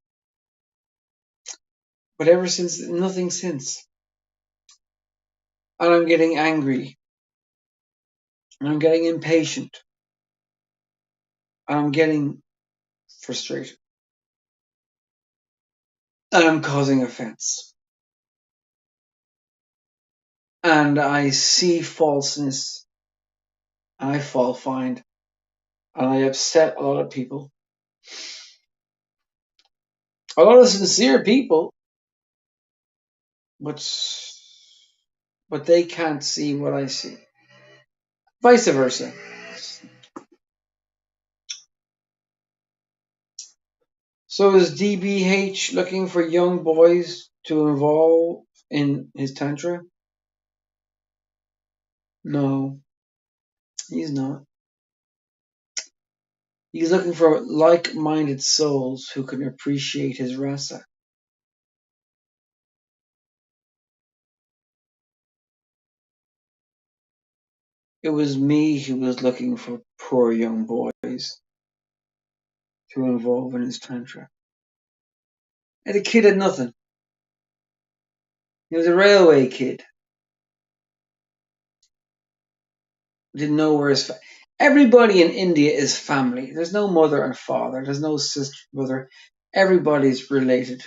But ever since, nothing since. And I'm getting angry. And I'm getting impatient. And I'm getting frustrated. And I'm causing offense. And I see falseness. And I fall find. And I upset a lot of people. A lot of sincere people. But they can't see what I see. Vice versa. So is DBH looking for young boys to involve in his tantra? No, he's not. He's looking for like-minded souls who can appreciate his rasa. It was me who was looking for poor young boys to involve in his tantra. And the kid had nothing. He was a railway kid. Didn't know where his everybody in India is family. There's no mother and father. There's no sister, brother. Everybody's related.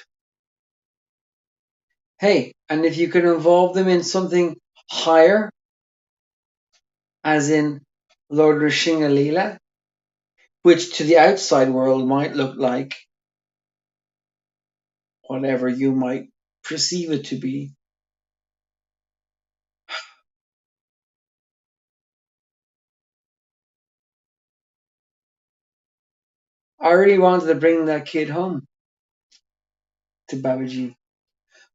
Hey, and if you can involve them in something higher, as in Lord Nrsimha Leela, which to the outside world might look like whatever you might perceive it to be. I really wanted to bring that kid home to Babaji.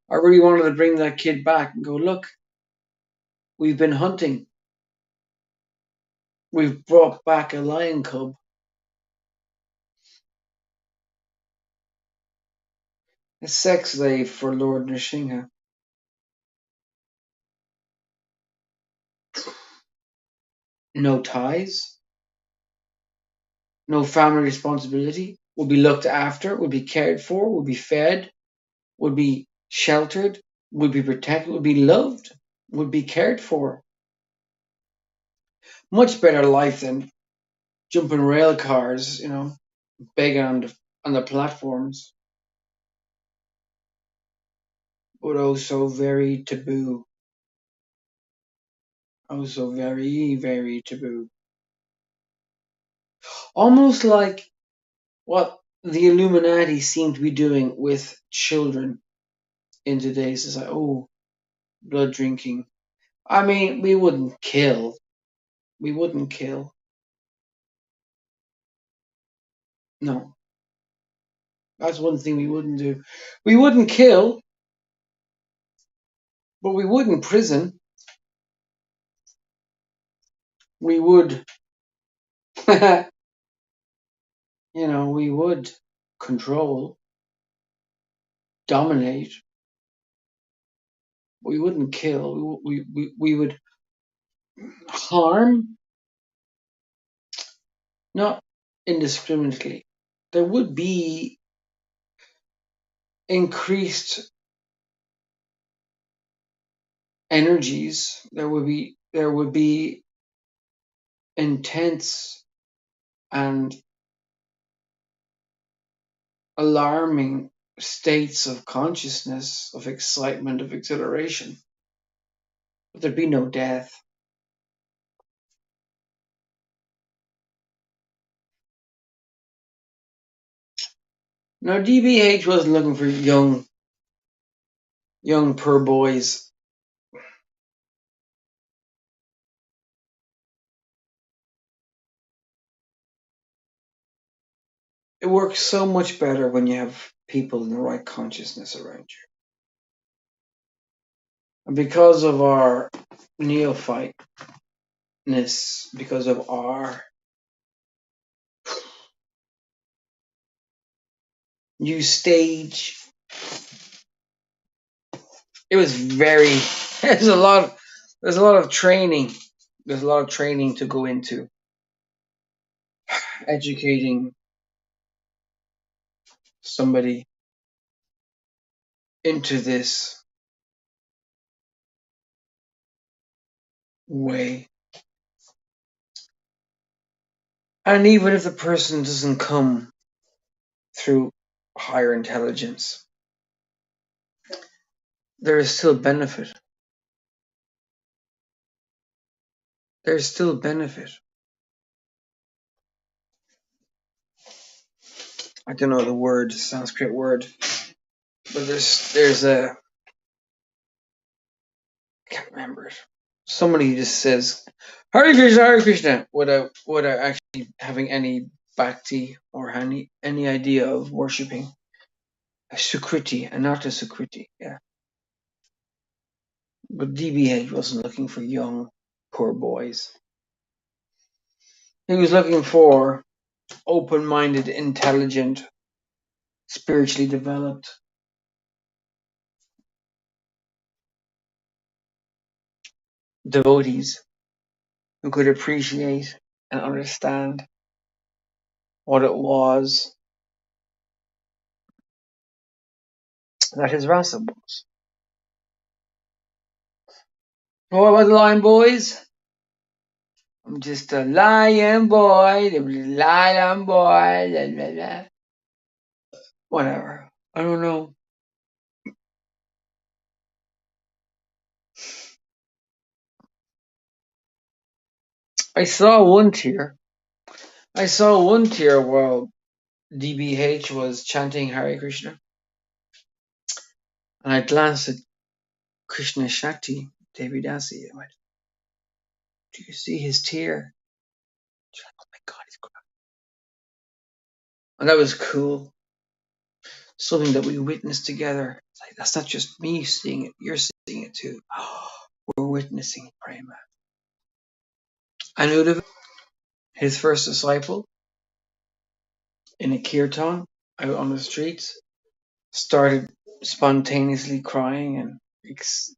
I really wanted to bring that kid back and go, look, we've been hunting. We've brought back a lion cub. A sex slave for Lord Nrsimha. No ties. No family responsibility. Will be looked after. Will be cared for. Will be fed. Would be sheltered, would be protected, would be loved, would be cared for. Much better life than jumping rail cars, begging on the platforms. But oh so very taboo. Oh so very, very taboo. Almost like what the Illuminati seem to be doing with children in today's society. Oh, blood drinking. I mean, we wouldn't kill. We wouldn't kill. No. That's one thing we wouldn't do. We wouldn't kill, but we would in prison. We would We would control, dominate. We wouldn't kill. We would harm, not indiscriminately. There would be increased energies. There would be intense and alarming states of consciousness, of excitement, of exhilaration. But there'd be no death. Now, DBH wasn't looking for young poor boys. It works so much better when you have people in the right consciousness around you. And because of our neophyteness, because of our new stage, it was very, there's a lot of training. There's a lot of training to go into educating somebody into this way. And even if the person doesn't come through higher intelligence, there is still benefit. There's still benefit. I don't know the word, Sanskrit word, but there's a, I can't remember it. Somebody just says Hare Krishna, without actually having any bhakti or any idea of worshipping. A Sukriti, and not a Sukriti, yeah. But DBH wasn't looking for young, poor boys. He was looking for open-minded, intelligent, spiritually developed devotees who could appreciate and understand what it was that his rasa was. What about the lion boys? I'm just a lion boy, lion boy, blah, blah, blah. Whatever. I don't know. I saw one tear while DBH was chanting Hare Krishna. And I glanced at Krishna Shakti, Devi Dasi. I went, do you see his tear? She's like, oh my God, he's crying. And that was cool. Something that we witnessed together. It's like, that's not just me seeing it, you're seeing it too. Oh, we're witnessing Prema. Anuruddha, his first disciple, in a kirtan out on the streets, started spontaneously crying and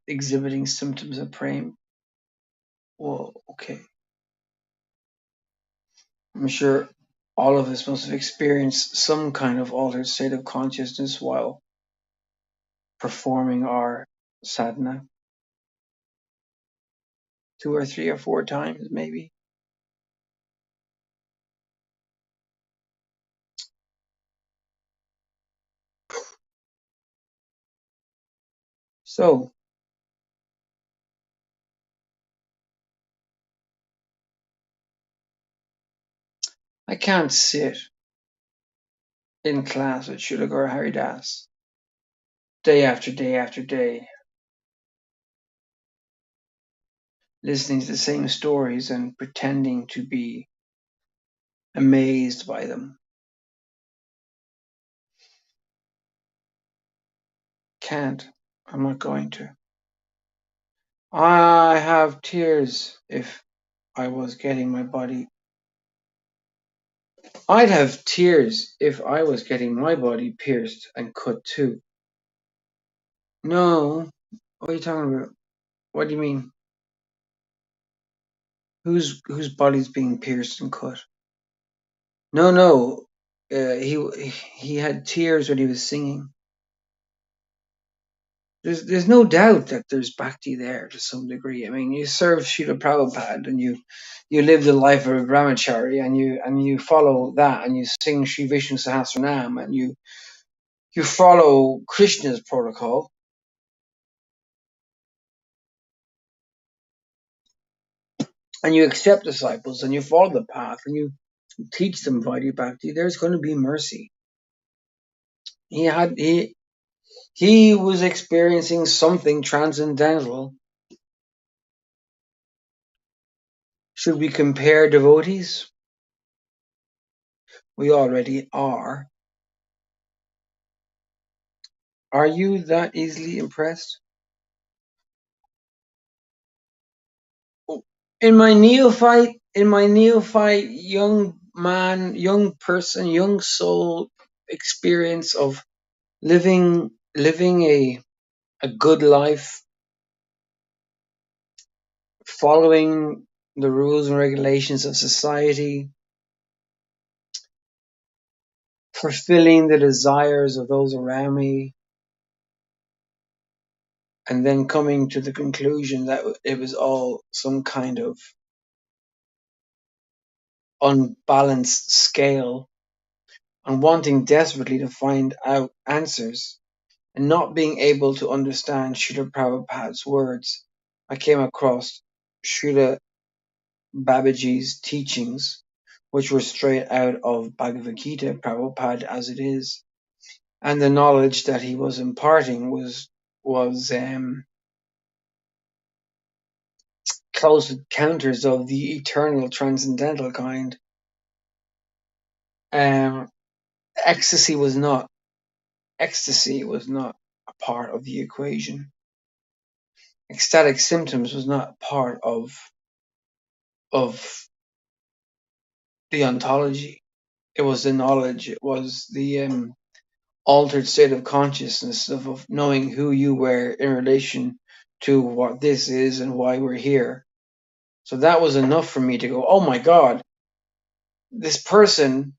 exhibiting symptoms of prema. Well, okay. I'm sure all of us must have experienced some kind of altered state of consciousness while performing our sadhana 2 or 3 or 4 times, maybe. So, I can't sit in class with Shudagar Haridas day after day after day, listening to the same stories and pretending to be amazed by them. Can't. I'm not going to. I have tears if I was getting my body I'd have tears if I was getting my body pierced and cut too. No, what are you talking about? What do you mean? Whose body's being pierced and cut? No. He had tears when he was singing. There's no doubt that there's bhakti there to some degree. I mean, you serve Srila Prabhupada and you live the life of a brahmachari and you follow that and you sing Sri Vishnu Sahasranam and you follow Krishna's protocol and you accept disciples and you follow the path and you teach them Vaidya Bhakti. There's going to be mercy. He was experiencing something transcendental. Should we compare devotees? We already are. Are you that easily impressed? In my neophyte young man, young person, young soul experience of living a good life, following the rules and regulations of society, fulfilling the desires of those around me, and then coming to the conclusion that it was all some kind of unbalanced scale, and wanting desperately to find out answers, and not being able to understand Srila Prabhupada's words. I came across Srila Babaji's teachings, which were straight out of Bhagavad Gita, Prabhupada as it is, and the knowledge that he was imparting was close encounters of the eternal transcendental kind. Ecstasy was not a part of the equation. Ecstatic symptoms was not part of the ontology. It was the knowledge. It was the altered state of consciousness of knowing who you were in relation to what this is and why we're here. So that was enough for me to go, oh my God, this person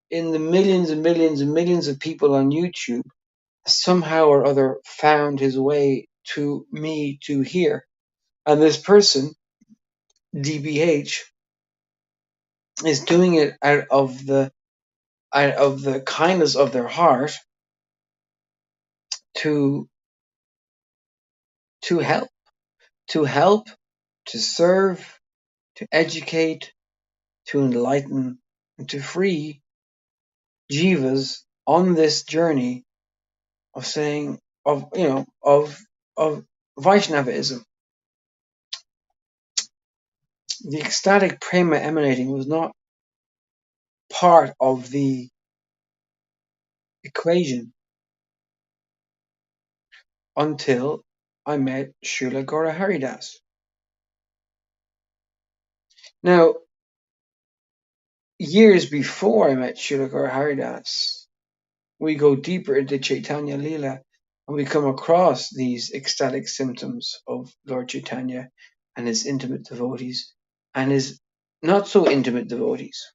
in the millions and millions and millions of people on YouTube somehow or other found his way to me to here. And this person, DBH, is doing it out of the kindness of their heart to help, to serve, to educate, to enlighten, and to free jivas on this journey of saying of Vaishnavism. The ecstatic prema emanating was not part of the equation until I met Srila Gaura Haridas. Now, years before I met Srila Gaura Haridas, we go deeper into Chaitanya Leela and we come across these ecstatic symptoms of Lord Caitanya and his intimate devotees and his not so intimate devotees.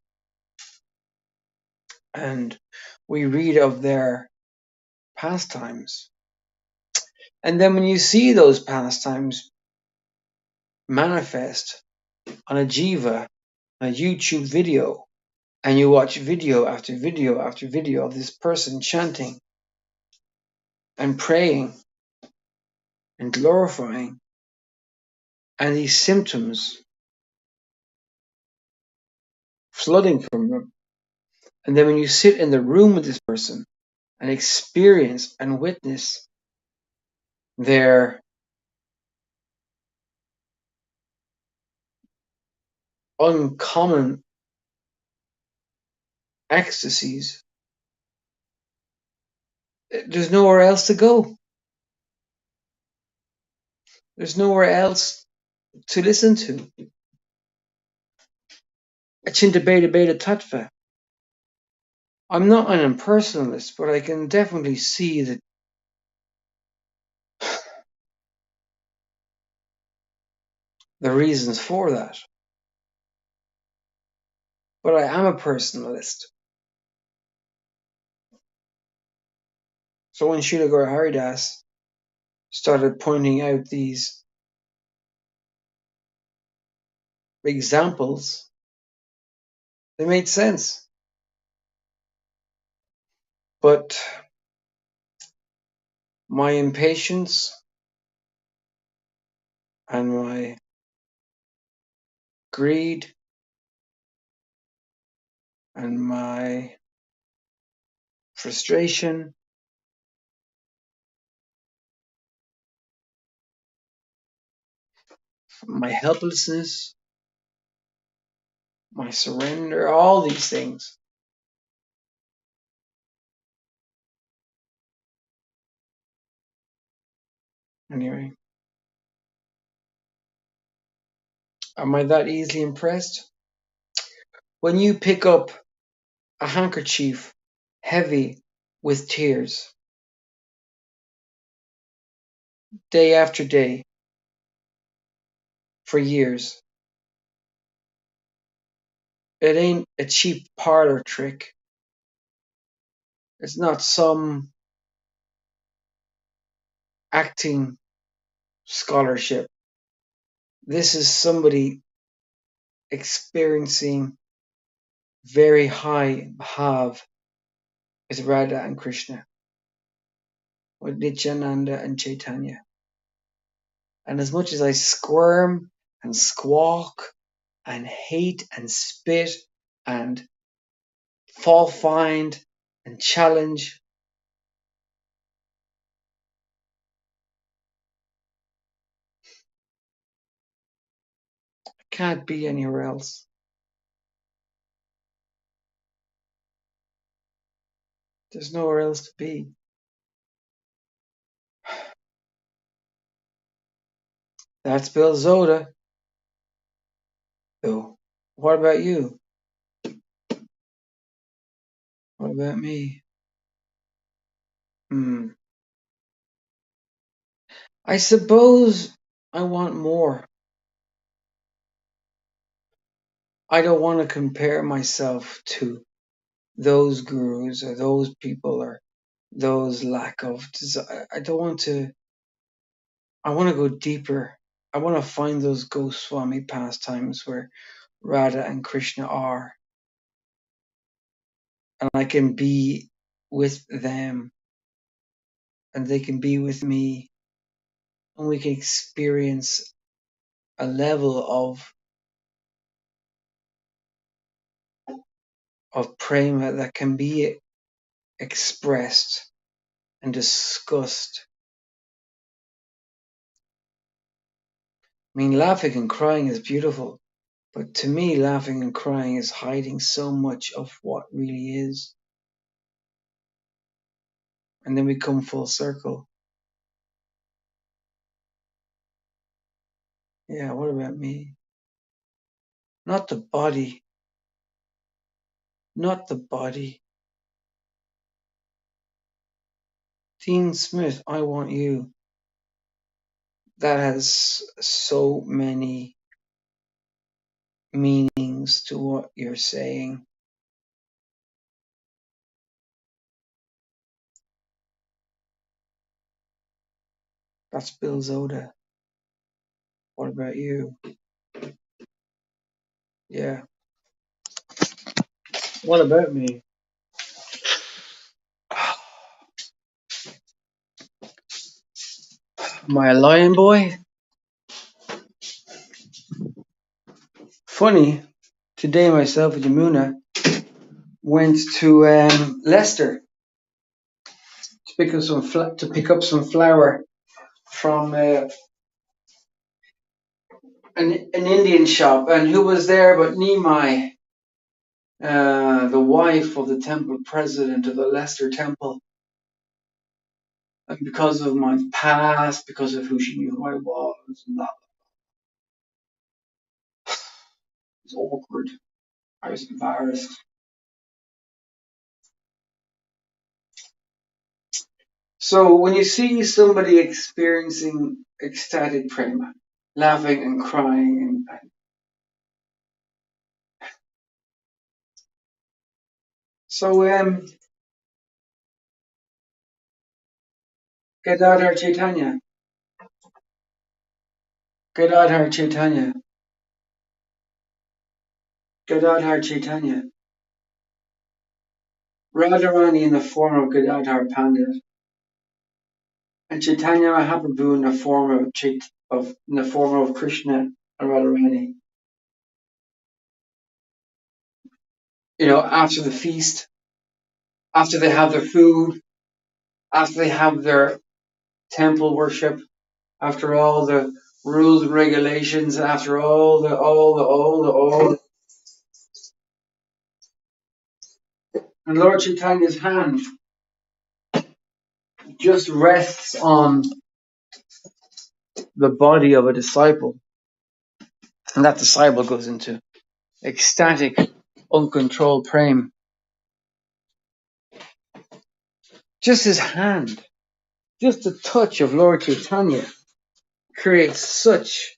And we read of their pastimes. And then when you see those pastimes manifest on a jiva, a YouTube video, and you watch video after video after video of this person chanting and praying and glorifying, and these symptoms flooding from them. And then when you sit in the room with this person and experience and witness their uncommon ecstasies, there's nowhere else to go. There's nowhere else to listen to. Achinta Beta Beta Tattva. I'm not an impersonalist, but I can definitely see that the reasons for that. But I am a personalist. So when Srila Gaura Haridas started pointing out these examples, they made sense. But my impatience and my greed and my frustration, my helplessness, my surrender, all these things. Anyway, am I that easily impressed? When you pick up a handkerchief heavy with tears, day after day, for years, it ain't a cheap parlor trick. It's not some acting scholarship. This is somebody experiencing very high bhav with Radha and Krishna, with Nityananda and Chaitanya. And as much as I squirm and squawk and hate and spit and fault find and challenge, I can't be anywhere else. There's nowhere else to be. That's Bill Zoda. So, what about you? What about me? I suppose I want more. I don't want to compare myself to those gurus or those people or those lack of desire. I don't want to. I want to go deeper. I want to find those Goswami pastimes where Radha and Krishna are, and I can be with them, and they can be with me, and we can experience a level of prema that can be expressed and discussed. I mean, laughing and crying is beautiful, but to me, laughing and crying is hiding so much of what really is. And then we come full circle. Yeah, what about me? Not the body. Not the body. Dean Smith, I want you. That has so many meanings to what you're saying. That's Bill Zoda. What about you? Yeah. What about me? Am I a lion boy? Funny, today myself and Yamuna went to Leicester to pick up some flour from an Indian shop. And who was there but Nimai, the wife of the temple president of the Leicester Temple. And because of my past, because of who she knew who I was, and that was awkward. I was embarrassed. So when you see somebody experiencing ecstatic prema, laughing and crying, and so Gadadhar Chaitanya, Gadadhar Chaitanya, Gadadhar Chaitanya, Radharani in the form of Gadadhar Pandit, and Chaitanya Mahaprabhu in the form of Krishna and Radharani. You know, after the feast, after they have their food, after they have their temple worship, after all the rules and regulations, after all the, and Lord Chaitanya's hand just rests on the body of a disciple, and that disciple goes into ecstatic, uncontrolled prema. Just his hand, just the touch of Lord Caitanya creates such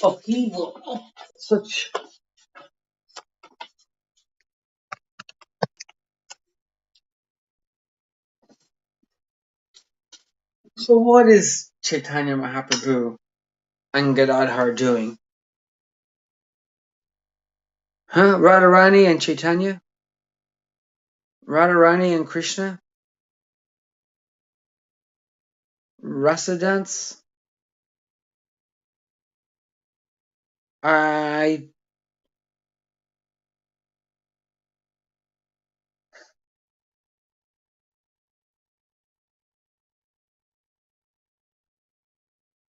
upheaval, such. So what is Chaitanya Mahaprabhu and Gadadhar doing? Huh? Radharani and Chaitanya? Radharani and Krishna? Rasa dance?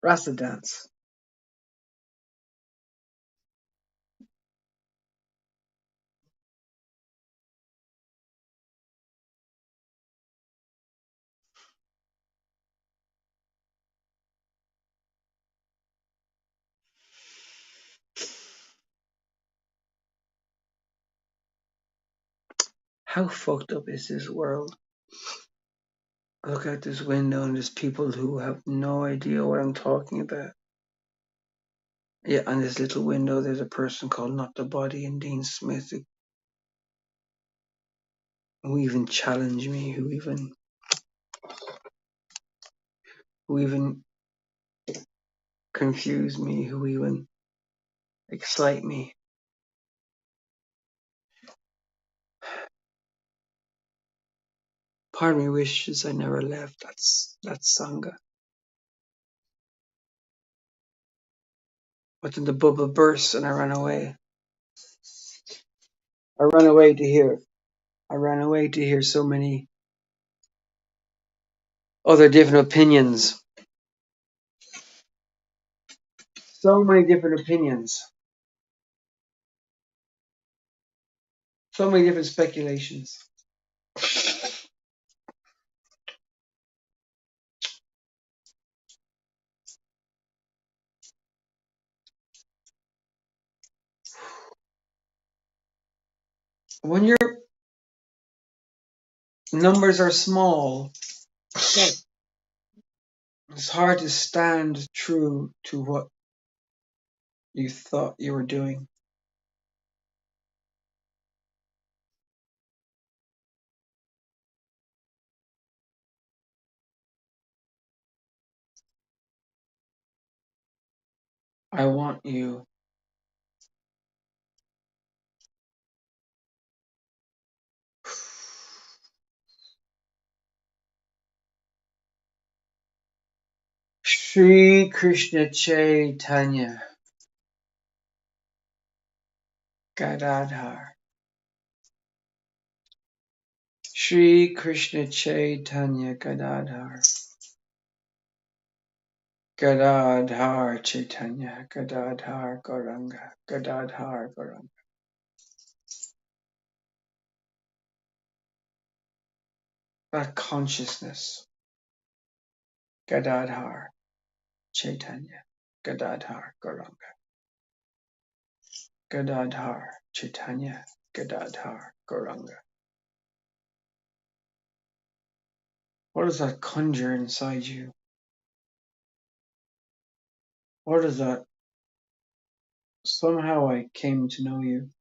Rasa dance. How fucked up is this world? Look out this window and there's people who have no idea what I'm talking about. Yeah, on this little window there's a person called Not the Body and Dean Smith who even challenge me, who even confuse me, who even excite me. Part of me wishes I never left that Sangha. But then the bubble burst and I ran away. I ran away to hear so many other different opinions. So many different opinions. So many different speculations. When your numbers are small, it's hard to stand true to what you thought you were doing. I want you. Shri Krishna Chaitanya Gadadhar. Shri Krishna Chaitanya Gadadhar. Gadadhar Chaitanya Gadadhar Gauranga. Gadadhar Gauranga. That consciousness. Gadadhar Chaitanya Gadadhar Gauranga. Gadadhar Chaitanya Gadadhar Gauranga. What does that conjure inside you? What is that? Somehow I came to know you.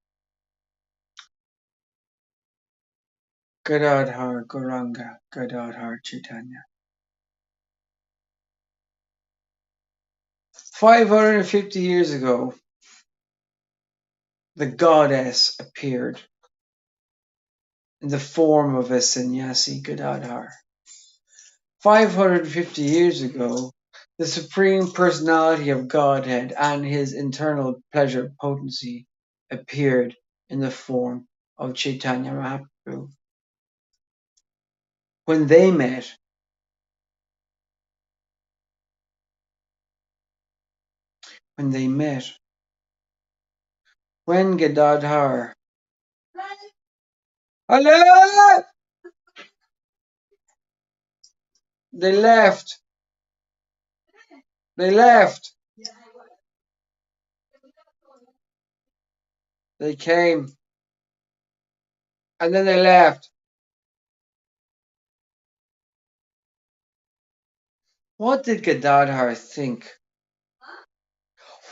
Gadadhar Gauranga Gadadhar Caitanya. 550 years ago, the goddess appeared in the form of a sannyasi Gadadhar. 550 years ago, the Supreme Personality of Godhead and his internal pleasure potency appeared in the form of Chaitanya Mahaprabhu. When they met, when Gadadhar, hello, they left, they came, and then they left. What did Gadadhar think?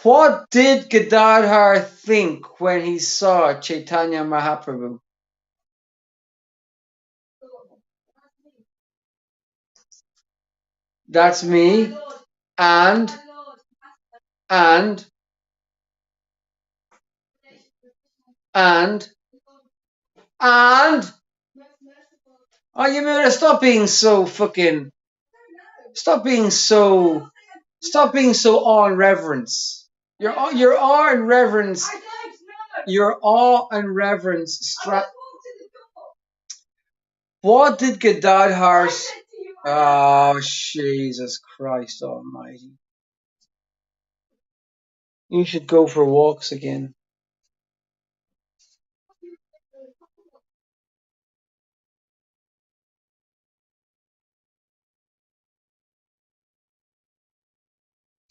What did Gadadhar think when he saw Chaitanya Mahaprabhu? That's me. And oh, you better stop being so awe and reverence. Your awe and reverence. What did Gadadhar? Oh, Jesus Christ Almighty! You should go for walks again.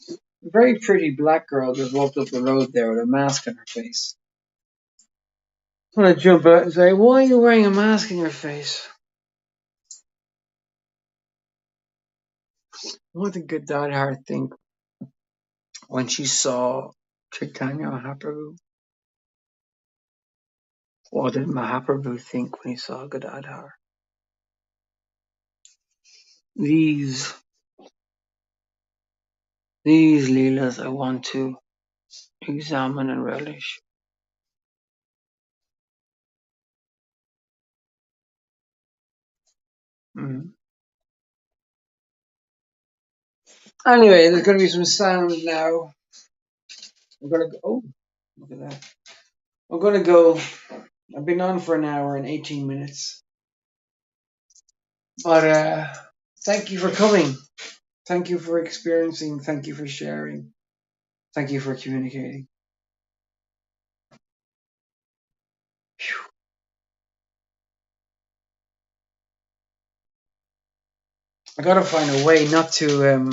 A very pretty black girl just walked up the road there with a mask on her face. I'm gonna jump out and say, why are you wearing a mask on your face? What did Gadadhar think when she saw Chaitanya Mahaprabhu? What did Mahaprabhu think when he saw Gadadhar? These leelas I want to examine and relish. Anyway, there's going to be some sound now. We're going to go. Oh, look at that. We're going to go. I've been on for an hour and 18 minutes. But thank you for coming. Thank you for experiencing. Thank you for sharing. Thank you for communicating. Whew. I got to find a way not to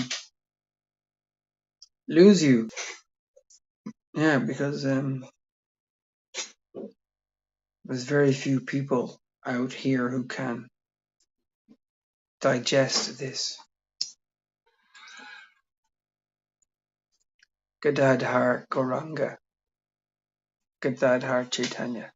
lose you. Yeah, because there's very few people out here who can digest this. Gadadhar Gauranga Gadadhar Caitanya.